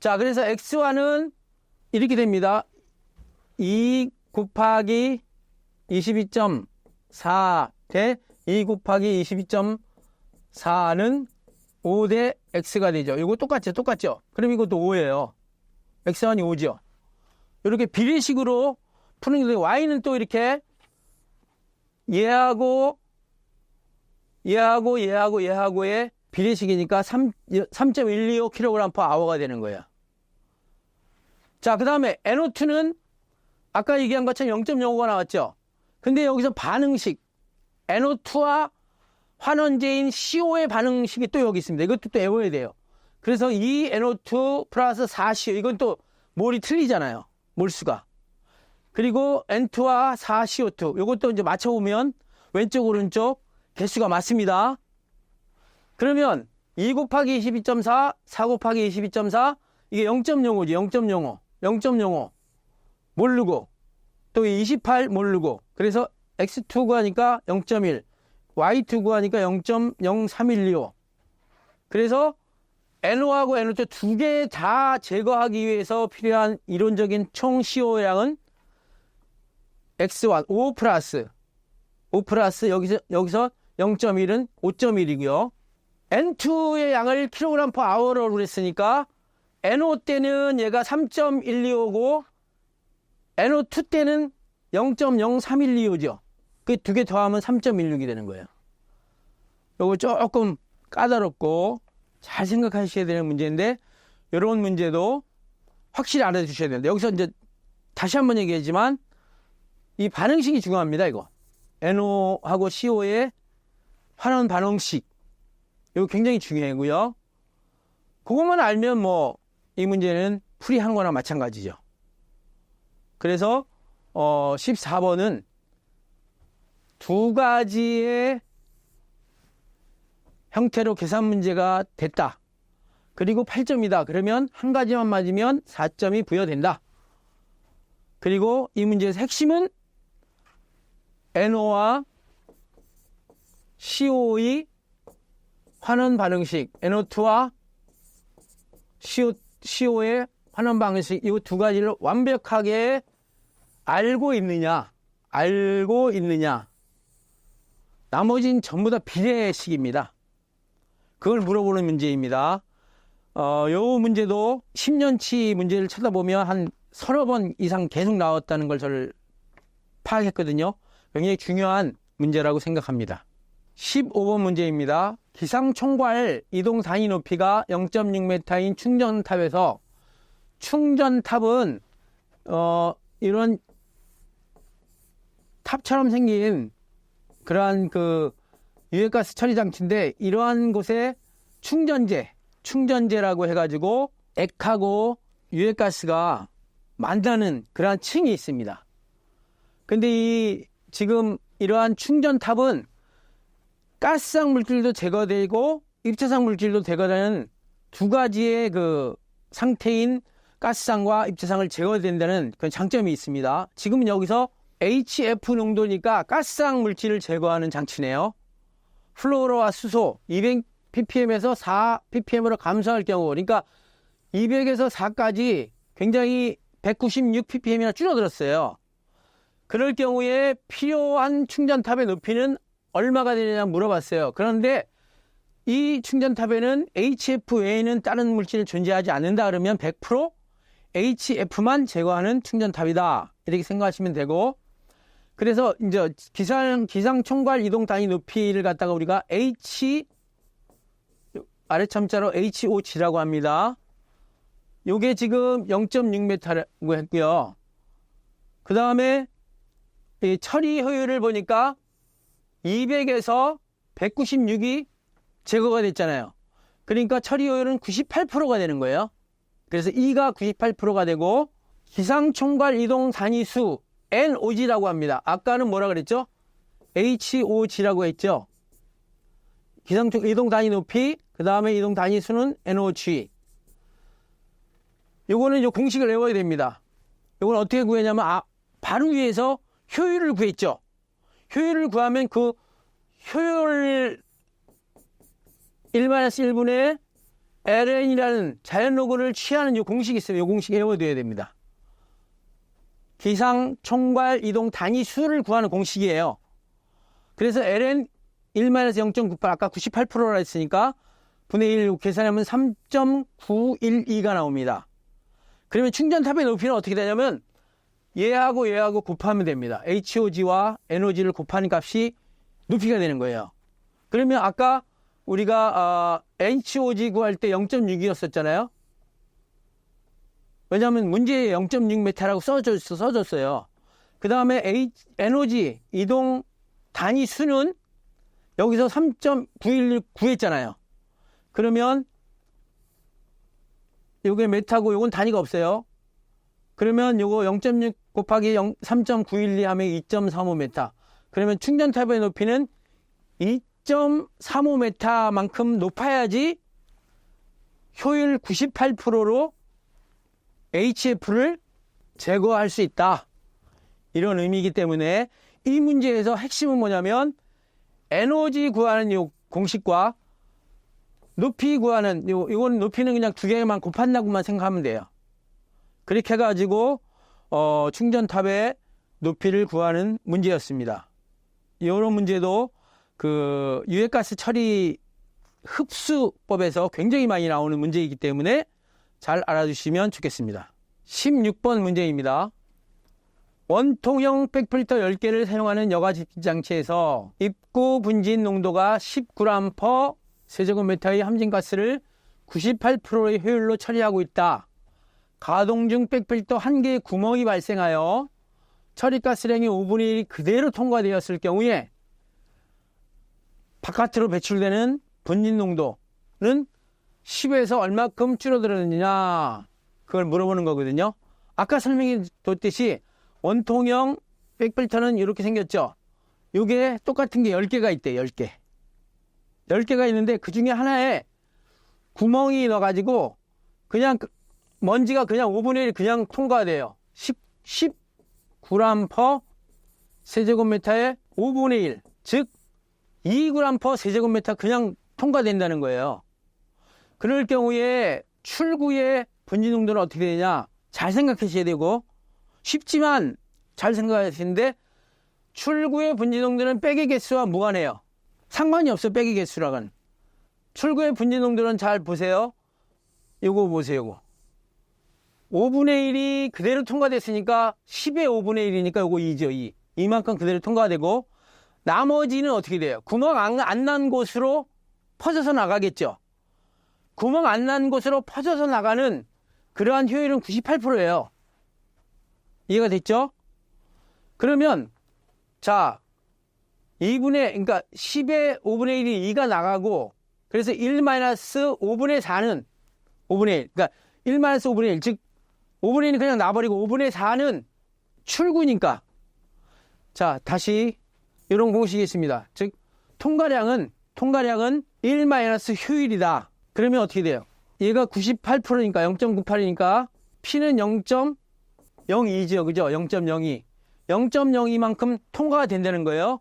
자, 그래서 X1은 이렇게 됩니다. 2 곱하기 22.4 대 2 곱하기 22.4는 5 대 X가 되죠. 이거 똑같죠? 그럼 이것도 5예요. X1이 5죠. 이렇게 비례식으로 푸는 게 Y는 또 이렇게 얘하고의 비례식이니까 3.125kg/h가 되는 거예요. 자, 그 다음에 NO2는 아까 얘기한 것처럼 0.05가 나왔죠. 근데 여기서 반응식 NO2와 환원제인 CO의 반응식이 또 여기 있습니다. 이것도 또 외워야 돼요. 그래서 이 NO2 플러스 4CO, 이건 또 몰이 틀리잖아요. 몰수가. 그리고 N2와 4CO2, 이것도 이제 맞춰보면 왼쪽 오른쪽 개수가 맞습니다. 그러면 2 곱하기 22.4, 4 곱하기 22.4, 이게 0.05지. 0.05 모르고 또 28 모르고, 그래서 X2 구하니까 0.1, Y2 구하니까 0.03125. 그래서 NO하고 NO2 두 개 다 제거하기 위해서 필요한 이론적인 총 CO량은 X1 5 플러스 여기서 0.1은 5.1이고요. N2의 양을 kg/h로 그랬으니까 NO 때는 얘가 3.125고 NO2 때는 0.0312호죠. 그 두 개 더하면 3.16이 되는 거예요. 요거 조금 까다롭고 잘 생각하셔야 되는 문제인데, 이런 문제도 확실히 알아주셔야 되는데, 여기서 이제 다시 한번 얘기하지만 이 반응식이 중요합니다. 이거 NO하고 CO의 환원 반응식, 이거 굉장히 중요하고요. 그것만 알면 뭐 이 문제는 풀이한 거나 마찬가지죠. 그래서 14번은 두 가지의 형태로 계산 문제가 됐다. 그리고 8점이다. 그러면 한 가지만 맞으면 4점이 부여된다. 그리고 이 문제에서 핵심은 NO와 CO의 환원 반응식, NO2와 CO의 환원 방식, 이 두 가지를 완벽하게 알고 있느냐. 나머지는 전부 다 비례식입니다. 그걸 물어보는 문제입니다. 요 문제도 10년치 문제를 쳐다보면 한 서너 번 이상 계속 나왔다는 걸 저를 파악했거든요. 굉장히 중요한 문제라고 생각합니다. 15번 문제입니다. 기상총괄 이동 단위 높이가 0.6m인 충전탑에서 충전탑은 이런 탑처럼 생긴 그러한 그 유해가스 처리 장치인데 이러한 곳에 충전재라고 해가지고 액하고 유해가스가 만나는 그러한 층이 있습니다. 근데 지금 이러한 충전탑은 가스상 물질도 제거되고 입체상 물질도 제거되는 두 가지의 그 상태인 가스상과 입체상을 제거된다는 그런 장점이 있습니다. 지금 여기서 HF 농도니까 가스상 물질을 제거하는 장치네요. 플로로와 수소 200ppm에서 4ppm으로 감소할 경우, 그러니까 200에서 4까지 굉장히 196ppm이나 줄어들었어요. 그럴 경우에 필요한 충전탑의 높이는 얼마가 되느냐 물어봤어요. 그런데 이 충전탑에는 HF 외에는 다른 물질이 존재하지 않는다 그러면 100% HF만 제거하는 충전탑이다, 이렇게 생각하시면 되고, 그래서 이제 기상 총괄 이동 단위 높이를 갖다가 우리가 아래참자로 HOG라고 합니다. 요게 지금 0.6m라고 했고요. 그 다음에 처리 효율을 보니까 200에서 196이 제거가 됐잖아요. 그러니까 처리 효율은 98%가 되는 거예요. 그래서 E가 98%가 되고, 기상 총괄 이동 단위수 NOG라고 합니다. 아까는 뭐라 그랬죠? HOG라고 했죠. 기상 이동 단위 높이, 그 다음에 이동 단위 수는 NOG. 요거는 요 공식을 외워야 됩니다. 요건 어떻게 구했냐면 바로 위에서 효율을 구했죠. 효율을 구하면 그 효율 1-1분의 ln이라는 자연로그를 취하는 요 공식이 있어요. 요 공식 외워둬야 됩니다. 기상 총괄 이동 단위 수를 구하는 공식이에요. 그래서 ln 1-0.98, 아까 98%라 했으니까 분의 1 계산하면 3.912가 나옵니다. 그러면 충전탑의 높이는 어떻게 되냐면 얘하고 곱하면 됩니다. HOG와 NOG를 곱하는 값이 높이가 되는 거예요. 그러면 아까 우리가 HOG 구할 때 0.6이었었잖아요. 왜냐하면 문제에 0.6m라고 써줬어요. 그 다음에 NOG 이동 단위 수는 여기서 3.911 구했잖아요. 그러면 요게 메타고 요건 단위가 없어요. 그러면 요거 0.6 곱하기 3.912 하면 2.35m. 그러면 충전탑의 높이는 2.35m만큼 높아야지 효율 98%로 HF를 제거할 수 있다, 이런 의미이기 때문에 이 문제에서 핵심은 뭐냐면 NOG 구하는 요 공식과 높이 구하는 이건 높이는 그냥 두 개만 곱한다고만 생각하면 돼요. 그렇게 해가지고 충전탑의 높이를 구하는 문제였습니다. 이런 문제도 그 유해가스 처리 흡수법에서 굉장히 많이 나오는 문제이기 때문에 잘 알아두시면 좋겠습니다. 16번 문제입니다. 원통형 백필터 10개를 사용하는 여가 집진장치에서 입구 분진 농도가 10g/. 세제곱미터의 함진가스를 98%의 효율로 처리하고 있다. 가동 중 백필터 1개의 구멍이 발생하여 처리가스량의 5분의 1이 그대로 통과되었을 경우에 바깥으로 배출되는 분진 농도는 10에서 얼마큼 줄어들었느냐, 그걸 물어보는 거거든요. 아까 설명해 뒀듯이 원통형 백필터는 이렇게 생겼죠. 이게 똑같은 게 10개가 있대요. 10개. 10개가 있는데 그 중에 하나에 구멍이 넣어가지고 그냥 먼지가 그냥 5분의 1 그냥 통과돼요. 10g/. 세제곱미터의 5분의 1, 즉 2g/. 세제곱미터 그냥 통과된다는 거예요. 그럴 경우에 출구의 분진 농도는 어떻게 되냐, 잘 생각하셔야 되고, 쉽지만 잘 생각하시는데 출구의 분진 농도는 백의 개수와 무관해요. 상관이 없어, 백의 개수랑은. 출구의 분진 농도는 잘 보세요. 이거 보세요. 이거 5분의 1이 그대로 통과됐으니까 10의 5분의 1이니까 이거 2죠. 2. 이만큼 그대로 통과되고, 나머지는 어떻게 돼요? 구멍 안 난 곳으로 퍼져서 나가겠죠. 구멍 안 난 곳으로 퍼져서 나가는 그러한 효율은 98%예요. 이해가 됐죠? 그러면 자, 그러니까 10의 5분의 1이 2가 나가고, 그래서 1-5분의 4는 5분의 1. 그러니까 1-5분의 1, 즉 5분의 1은 그냥 놔버리고 5분의 4는 출구니까. 자, 다시 이런 공식이 있습니다. 즉 통과량은 1- 효율이다. 그러면 어떻게 돼요? 얘가 98%니까 0.98이니까 P는 0.02죠. 그죠? 0.02. 0.02만큼 통과가 된다는 거예요.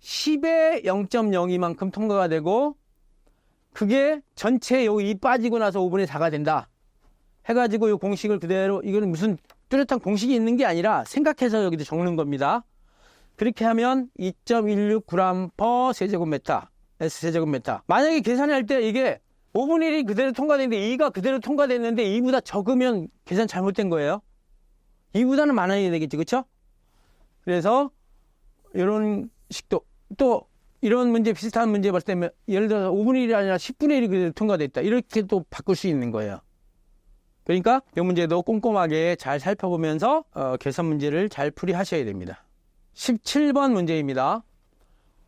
10의 0.02만큼 통과가 되고, 그게 전체 요 2 빠지고 나서 5분의 4가 된다. 해가지고 이 공식을 그대로, 이거는 무슨 뚜렷한 공식이 있는 게 아니라 생각해서 여기다 적는 겁니다. 그렇게 하면 2.16g/. 세제곱미터, S세제곱미터. 만약에 계산할 때 이게 5분의 1이 그대로 통과됐는데 2가 그대로 통과됐는데 2보다 적으면 계산 잘못된 거예요. 2보다는 많아야 되겠지, 그쵸? 그래서 이런 식도, 또 이런 문제, 비슷한 문제 봤을 때 예를 들어서 5분의 1이 아니라 10분의 1이 그대로 통과됐다, 이렇게 또 바꿀 수 있는 거예요. 그러니까 이 문제도 꼼꼼하게 잘 살펴보면서 계산 문제를 잘 풀이하셔야 됩니다. 17번 문제입니다.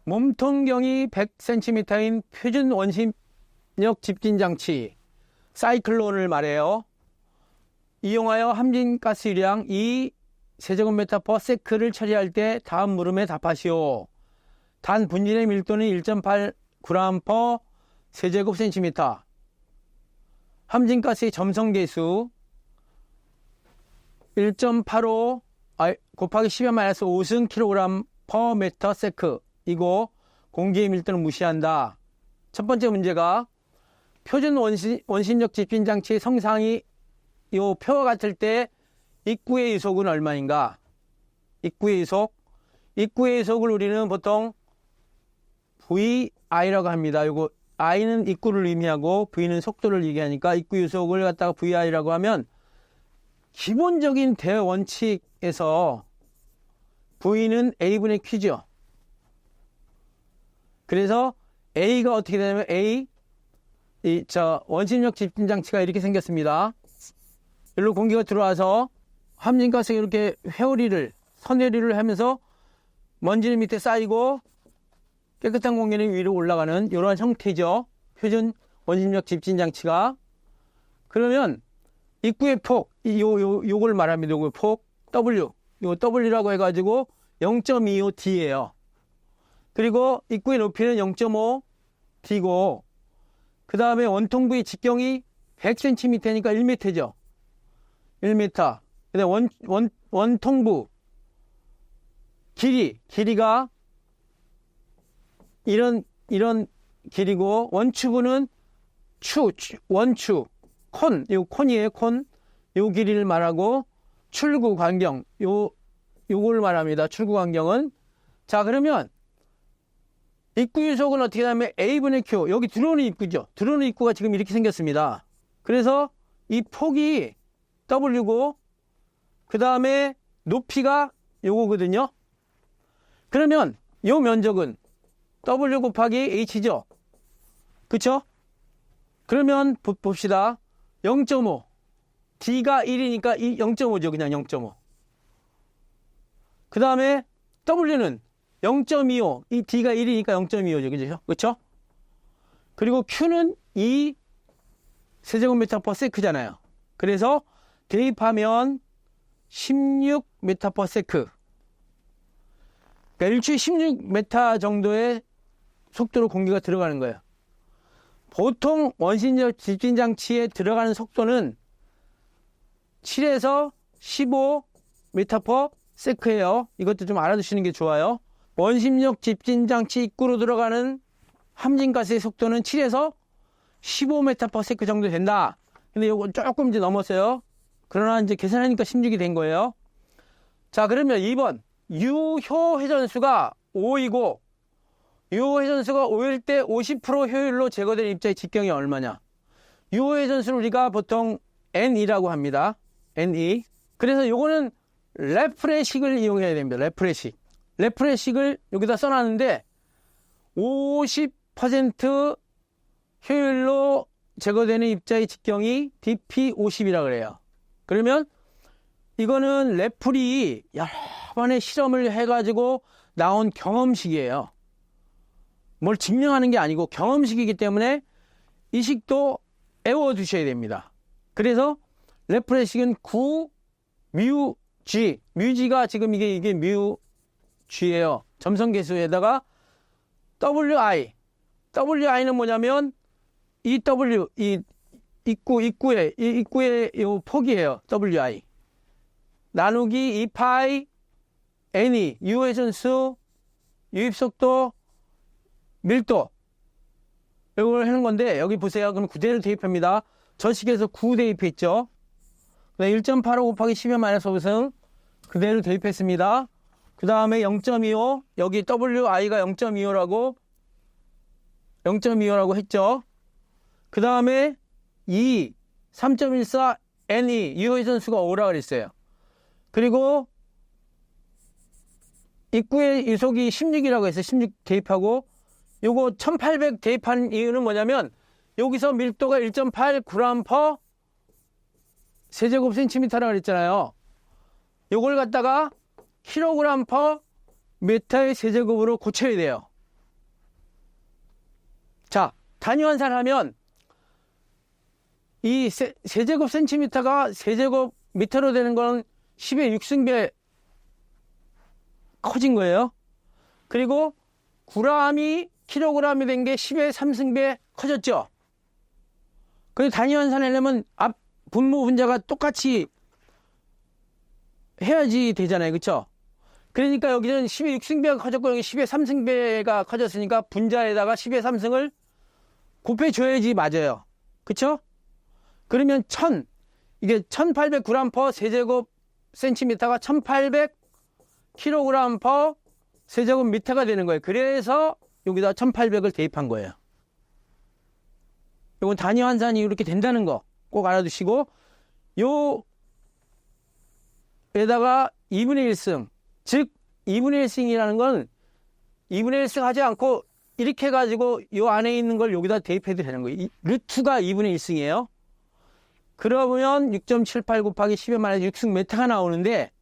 몸통경이 100cm인 표준 원심력 집진장치 사이클론을 말해요. 이용하여 함진가스유량 2세제곱미터/s를 처리할 때 다음 물음에 답하시오. 단 분진의 밀도는 1.8g/세제곱센티미터. 함진가스의 점성계수 1.85 곱하기 10-5승 kg/m/s. 이고 공기의 밀도는 무시한다. 첫 번째 문제가 표준 원심력 집진장치의 성상이 요 표와 같을 때 입구의 유속은 얼마인가? 입구의 유속을 우리는 보통 VI라고 합니다. 요거 I는 입구를 의미하고 V는 속도를 얘기하니까 입구 유속을 갖다가 VI라고 하면, 기본적인 대원칙에서 V는 A분의 Q죠. 그래서 A가 어떻게 되냐면 원심력 집진장치가 이렇게 생겼습니다. 여기로 공기가 들어와서 함진가스가 이렇게 선회리를 하면서 먼지는 밑에 쌓이고 깨끗한 공기는 위로 올라가는 이러한 형태죠. 표준 원심력 집진장치가. 그러면 입구의 폭, 요걸 말합니다. 요걸 폭, W. 요 W라고 해가지고 0.25D예요. 그리고 입구의 높이는 0.5D고, 그 다음에 원통부의 직경이 100cm니까 1m죠. 1m. 근데 원통부 길이가 이런 길이고, 원추부는 원추, 콘이에요, 콘. 요 길이를 말하고, 출구 광경, 요걸 말합니다. 출구 광경은. 자, 그러면 입구 유속은 어떻게 하냐면 A분의 Q, 여기 들어오는 입구죠. 들어오는 입구가 지금 이렇게 생겼습니다. 그래서 이 폭이 W고, 그 다음에 높이가 요거거든요. 그러면 요 면적은 W 곱하기 H죠. 그쵸? 그러면 봅시다. 0.5. D가 1이니까 0.5죠. 그냥 0.5. 그 다음에 W는 0.25. 이 D가 1이니까 0.25죠. 그죠? 그쵸? 그리고 Q는 2 세제곱미터/s잖아요. 그래서 대입하면 16m/s. 그러니까 일주일 16m 정도의 속도로 공기가 들어가는 거예요. 보통 원심력 집진장치에 들어가는 속도는 7에서 15m/s예요. 이것도 좀 알아두시는 게 좋아요. 원심력 집진장치 입구로 들어가는 함진가스의 속도는 7에서 15m/s 정도 된다. 근데 이거 조금 이제 넘었어요. 그러나 이제 계산하니까 16이 된 거예요. 자, 그러면 2번. 유효 회전수가 5이고, 유효 회전수가 5일 때 50% 효율로 제거된 입자의 직경이 얼마냐? 유효 회전수를 우리가 보통 N이라고 합니다. NE. 그래서 요거는 레프레식을 이용해야 됩니다. 레프레식을 여기다 써놨는데 50% 효율로 제거되는 입자의 직경이 DP50이라고 그래요. 그러면 이거는 레플이 여러 번의 실험을 해가지고 나온 경험식이에요. 뭘 증명하는 게 아니고 경험식이기 때문에 이 식도 애워두셔야 됩니다. 그래서 레프레식은 9 뮤 G, 뮤G가 지금 이게 뮤 G예요. 점성계수에다가 WI는 뭐냐면 이 W, 이 입구의 요 폭이에요. WI. 나누기 2파이 N이 유회전수, 유입속도, 밀도. 이걸 하는 건데 여기 보세요. 그럼 그대로 대입합니다. 저 식에서 9 대입했죠. 1.85 곱하기 10의 마이너스 5승 그대로 대입했습니다. 그 다음에 0.25 여기 WI가 0.25라고 했죠. 그 다음에 3.14 N이 유회전수가 5라고 그랬어요. 그리고 입구의 유속이 16이라고 했어요. 16 대입하고 요거 1800 대입한 이유는 뭐냐면 여기서 밀도가 1.8 g/. 세제곱 센티미터라고 그랬잖아요. 요걸 갖다가 kg/m의 세제곱으로 고쳐야 돼요. 자, 단위 환산하면 이 세제곱 센티미터가 세제곱 미터로 되는 건 10의 6승배 커진 거예요. 그리고 g이 kg이 된 게 10의 3승배 커졌죠. 그래서 단위 환산하려면 앞 분모 분자가 똑같이 해야지 되잖아요. 그쵸? 그러니까 여기는 10의 6승배가 커졌고 여기 10의 3승배가 커졌으니까 분자에다가 10의 3승을 곱해줘야지 맞아요. 그쵸? 그러면 이게 1800g/. 세제곱 센티미터가 1800 kg/. 세제곱 미터가 되는 거예요. 그래서 여기다 1800을 대입한 거예요. 이건 단위 환산이 이렇게 된다는 거 꼭 알아두시고 요에다가 2분의 1승 즉 2분의 1승이라는 건 2분의 1승 하지 않고 이렇게 해가지고 요 안에 있는 걸 여기다 대입해도 되는 거예요. 루트가 2분의 1승이에요. 그러면 6.78 곱하기 10의 마이너스 6승 메타가 나오는데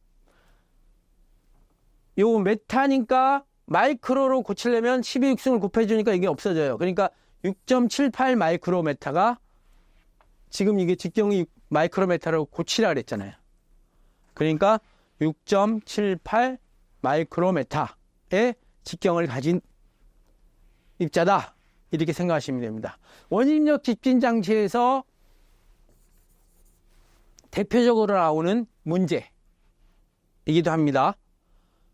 요 메타니까 마이크로로 고치려면 12 6승을 곱해주니까 이게 없어져요. 그러니까 6.78 마이크로메타가 지금 이게 직경이 마이크로메타로 고치라 그랬잖아요. 그러니까 6.78 마이크로메타의 직경을 가진 입자다. 이렇게 생각하시면 됩니다. 원입력 집진 장치에서 대표적으로 나오는 문제이기도 합니다.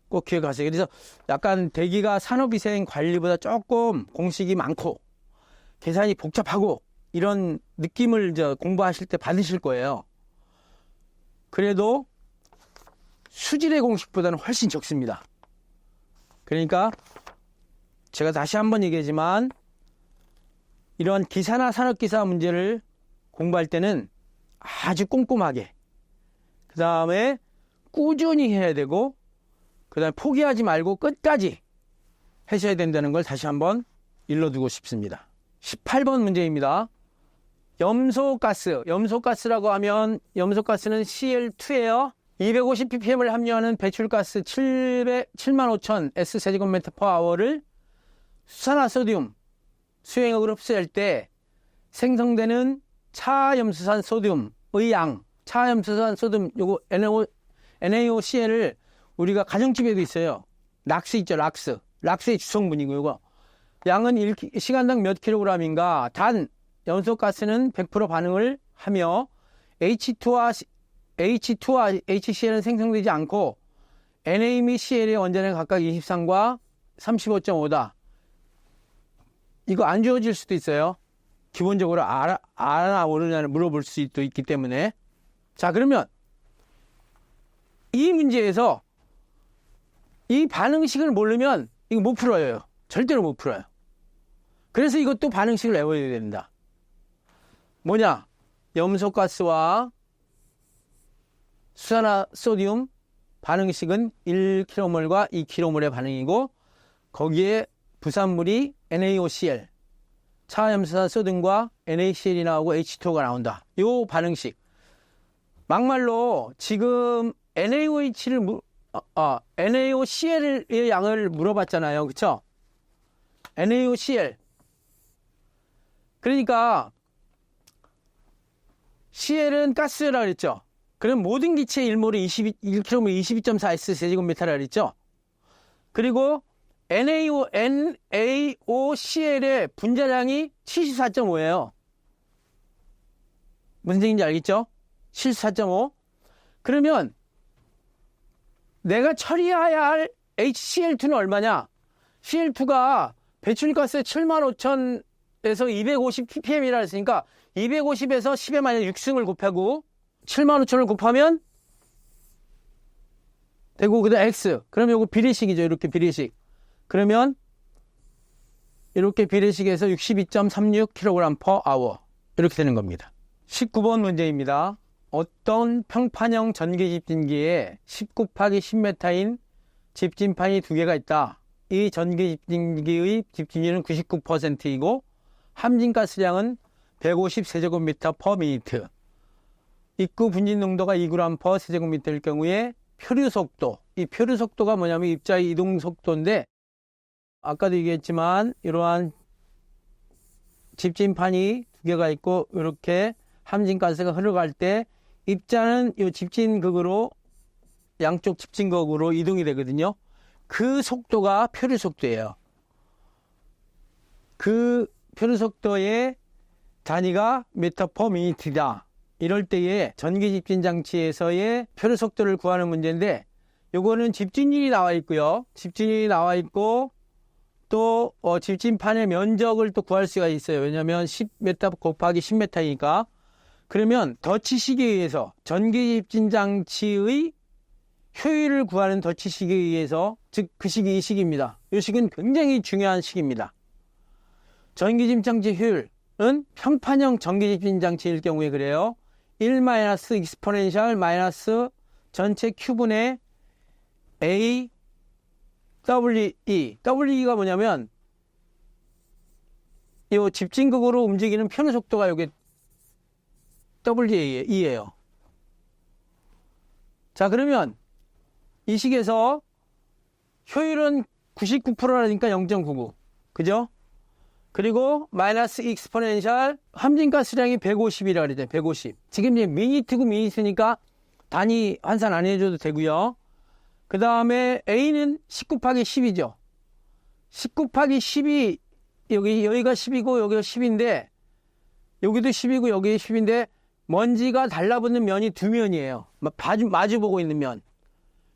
꼭 기억하세요. 그래서 약간 대기가 산업위생 관리보다 조금 공식이 많고 계산이 복잡하고 이런 느낌을 공부하실 때 받으실 거예요. 그래도 수질의 공식보다는 훨씬 적습니다. 그러니까 제가 다시 한번 얘기하지만 이런 기사나 산업기사 문제를 공부할 때는 아주 꼼꼼하게 그 다음에 꾸준히 해야 되고 그 다음에 포기하지 말고 끝까지 하셔야 된다는 걸 다시 한번 일러두고 싶습니다. 18번 문제입니다. 염소가스라고 하면 염소가스는 CL2예요. 250ppm을 함유하는 배출가스 75,000 S/제곱미터/h를 수산화소듐 수용액으로 흡수할 때 생성되는 차염수산 소듐의 양, 차염수산 소듐 요거 NaOCl을 우리가 가정집에도 있어요. 락스 있죠, 락스의 주성분이고 요거 양은 시간당 몇 킬로그램인가. 단 염소가스는 100% 반응을 하며 H2와 HCl은 생성되지 않고 Na 및 Cl의 원자는 각각 23과 35.5다. 이거 안 주어질 수도 있어요. 기본적으로 알아 모르냐를 물어볼 수도 있기 때문에. 자, 그러면 이 문제에서 이 반응식을 모르면 이거 못 풀어요. 절대로 못 풀어요. 그래서 이것도 반응식을 외워야 된다. 뭐냐? 염소가스와 수산화소듐 반응식은 1kmol과 2kmol의 반응이고 거기에 부산물이 NaOCl, 차염수산 소듐과 NaCl이 나오고 H2O가 나온다. 요 반응식. 막말로 지금 NaOCl의 양을 물어봤잖아요. 그쵸? NaOCl. 그러니까 CL은 가스라 그랬죠. 그럼 모든 기체의 1몰이 1kmol 22.4S 세제곱미터라 그랬죠. 그리고 NaOCl의 분자량이 74.5예요. 무슨 얘기인지 알겠죠? 74.5. 그러면 내가 처리해야 할 HCl2는 얼마냐? CL2가 배출가스 75,000에서 250 ppm이라 했으니까 250에서 10의 마이너스 6승을 곱하고 75,000을 곱하면 되고 그다음 X. 그러면 요거 비례식이죠. 이렇게 비례식. 그러면 이렇게 비례식에서 62.36kg/h 이렇게 되는 겁니다. 19번 문제입니다. 어떤 평판형 전기집진기에 10 곱하기 10m인 집진판이 두 개가 있다. 이 전기집진기의 집진율은 99%이고 함진가스량은 150 세제곱미터 per minute. 입구 분진 농도가 2g per 세제곱미터일 경우에 표류 속도. 이 표류 속도가 뭐냐면 입자의 이동 속도인데 아까도 얘기했지만 이러한 집진판이 두 개가 있고 이렇게 함진가스가 흘러갈 때 입자는 이 집진극으로 양쪽 집진극으로 이동이 되거든요. 그 속도가 표류 속도예요. 그 표류 속도의 단위가 미터 퍼 미니트다. 이럴 때에 전기 집진 장치에서의 표류 속도를 구하는 문제인데 요거는 집진율이 나와 있고요. 집진율이 나와 있고 또 집진판의 면적을 또 구할 수가 있어요. 왜냐하면 10m 곱하기 10m이니까. 그러면 덧치식에 의해서 전기 집진 장치의 효율을 구하는 덧치식에 의해서 즉 그 식이 이 식입니다. 이 식은 굉장히 중요한 식입니다. 전기 집진 장치 효율은 평판형 전기 집진 장치일 경우에 그래요. 1 마이너스 익스포넨셜 마이너스 전체 Q분의 A WE. WE가 뭐냐면 이 집진극으로 움직이는 표류 속도가 이게 WE예요. 자, 그러면 이 식에서 효율은 99%라니까 0.99. 그죠? 그리고 마이너스 익스포넨셜 함진가스량이 150이라 그랬잖아요. 150. 지금 이제 미니트고 미니트니까 단위 환산 안 해줘도 되고요. 그 다음에 A는 10 곱하기 10이죠. 10 곱하기 10이 여기가 10이고 여기가 10인데 여기도 10이고 여기 10인데 먼지가 달라붙는 면이 두 면이에요. 마주 보고 있는 면.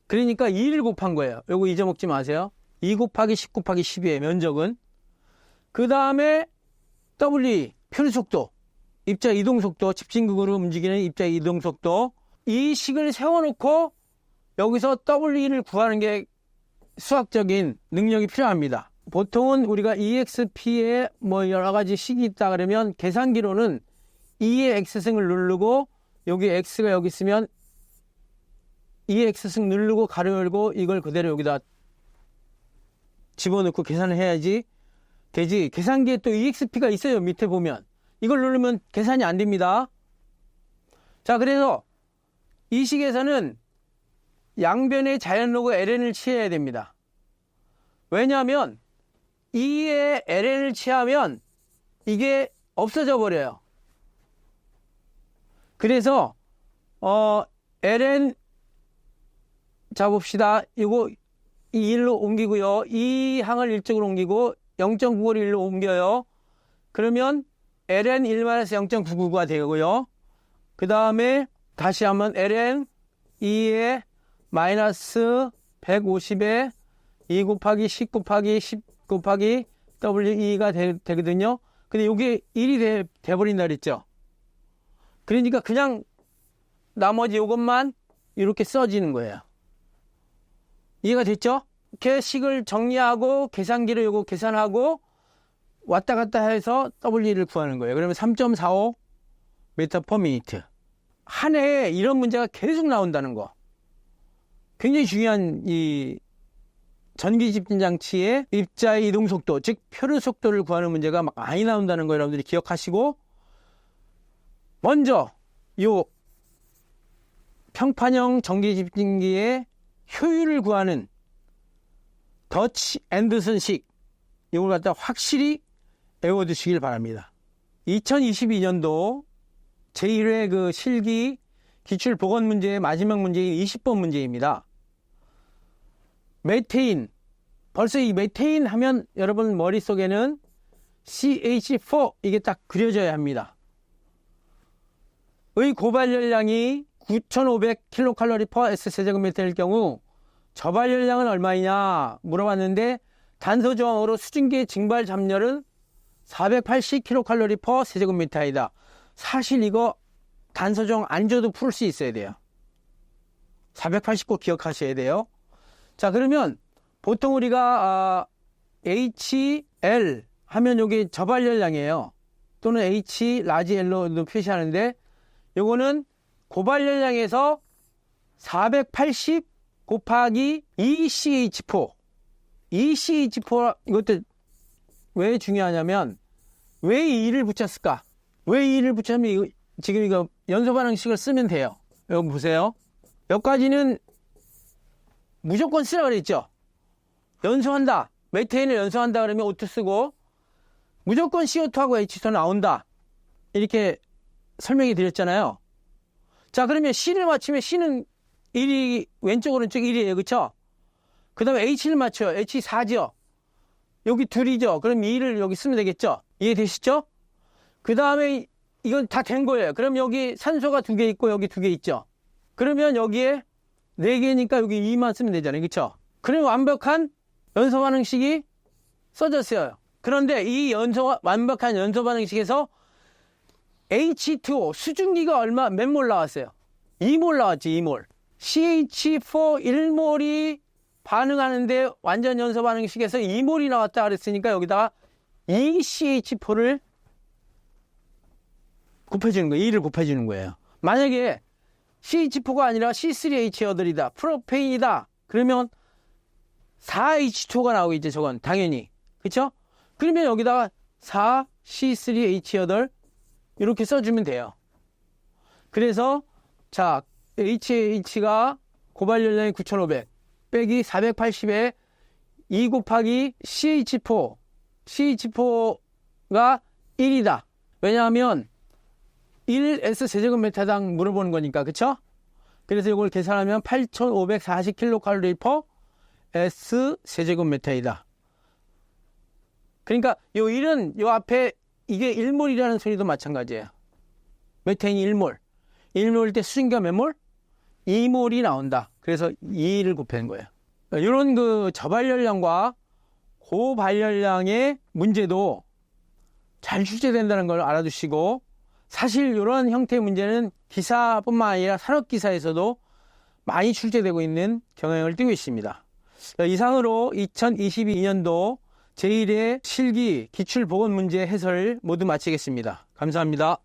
그러니까 2를 곱한 거예요. 요거 잊어먹지 마세요. 2 곱하기 10 곱하기 10이에요. 면적은. 그 다음에 W, 표류 속도, 입자 이동 속도, 집진극으로 움직이는 입자 이동 속도. 이 식을 세워놓고 여기서 W를 구하는 게 수학적인 능력이 필요합니다. 보통은 우리가 EXP에 뭐 여러 가지 식이 있다 그러면 계산기로는 E의 X승을 누르고 여기 X가 여기 있으면 E의 X승 누르고 가로 열고 이걸 그대로 여기다 집어넣고 계산을 해야지 되지. 계산기에 또 EXP가 있어요. 밑에 보면. 이걸 누르면 계산이 안 됩니다. 자, 그래서 이 식에서는 양변의 자연로그 ln을 취해야 됩니다. 왜냐하면 E의 ln을 취하면 이게 없어져 버려요. 그래서 ln 자 봅시다. 이거 이 1로 옮기고요. 이 항을 1쪽으로 옮기고 0.95를 1로 옮겨요. 그러면 ln 1-0.999가 되고요. 그 다음에 다시 한번 ln 2에 마이너스 150에 2 곱하기 10 곱하기 10 곱하기 WE가 되거든요. 근데 이게 1이 돼버린다 그랬죠. 그러니까 그냥 나머지 이것만 이렇게 써지는 거예요. 이해가 됐죠? 이렇게 식을 정리하고 계산기로 이거 계산하고 왔다 갔다 해서 W를 구하는 거예요. 그러면 3.45 m per minute. 한 해에 이런 문제가 계속 나온다는 거. 굉장히 중요한 이 전기 집진 장치의 입자의 이동 속도, 즉 표류 속도를 구하는 문제가 막 많이 나온다는 거 여러분들이 기억하시고, 먼저 요 평판형 전기 집진기의 효율을 구하는 더치 앤더슨식, 이걸 갖다 확실히 외워두시길 바랍니다. 2022년도 제1회 그 실기 기출보건 문제의 마지막 문제인 20번 문제입니다. 메테인. 벌써 이 메테인 하면 여러분 머릿속에는 CH4 이게 딱 그려져야 합니다. 의 고발열량이 9,500kcal per S제곱미터일 경우 저발열량은 얼마이냐 물어봤는데 단서조항으로 수증기의 증발 잠열은 480kcal per 세제곱미터이다. 사실 이거 단서조항 안 줘도 풀 수 있어야 돼요. 480꼭 기억하셔야 돼요. 자, 그러면 보통 우리가 HL 하면 여기 저발열량이에요. 또는 H 라지 L로 표시하는데 요거는 고발열량에서 480 곱하기 2CH4. 2CH4 이것도 왜 중요하냐면 왜 2를 붙였을까? 왜 2를 붙였냐면 지금 이거 연소 반응식을 쓰면 돼요. 여기 보세요. 여기까지는 무조건 쓰라 그랬죠. 연소한다. 메테인을 연소한다 그러면 O2 쓰고 무조건 CO2하고 H2 나온다. 이렇게 설명이 드렸잖아요. 자, 그러면 C를 맞추면 C는 1이 왼쪽 오른쪽 1이에요. 그쵸? 그 다음에 H를 맞춰요. H4죠. 여기 둘이죠. 그럼 2를 여기 쓰면 되겠죠. 이해되시죠? 그 다음에 이건 다 된 거예요. 그럼 여기 산소가 2개 있고 여기 2개 있죠. 그러면 여기에 4개니까 여기 2만 쓰면 되잖아요. 그쵸? 그럼 완벽한 연소 반응식이 써졌어요. 그런데 이 완벽한 연소 반응식에서 H2O 수증기가 몇 몰 나왔어요? 2몰 나왔지. 2몰. CH4 1몰이 반응하는데 완전 연소 반응식에서 2몰이 나왔다 그랬으니까 여기다가 2CH4를 곱해주는 거예요. 2를 곱해주는 거예요. 만약에 CH4가 아니라 C3H8이다. 프로페인이다. 그러면 4H2가 나오겠죠. 저건 당연히. 그쵸? 그러면 여기다가 4C3H8 이렇게 써주면 돼요. 그래서 자 HH가 고발열량이 9,500 빼기 480에 2 곱하기 CH4 CH4가 1이다. 왜냐하면 1S 세제곱미터당 물어보는 거니까. 그쵸? 그래서 이걸 계산하면 8,540kcal per S 세제곱미터이다. 그러니까 요 1은 요 앞에 이게 1몰이라는 소리도 마찬가지예요. 메테인이 1몰. 1몰일 때 수증기가 몇 몰? 2몰이 나온다. 그래서 2를 곱하는 거예요. 이런 그 저발열량과 고발열량의 문제도 잘 출제된다는 걸 알아두시고, 사실 이런 형태의 문제는 기사뿐만 아니라 산업기사에서도 많이 출제되고 있는 경향을 띠고 있습니다. 이상으로 2022년도 제1회 실기 기출보건 문제 해설 모두 마치겠습니다. 감사합니다.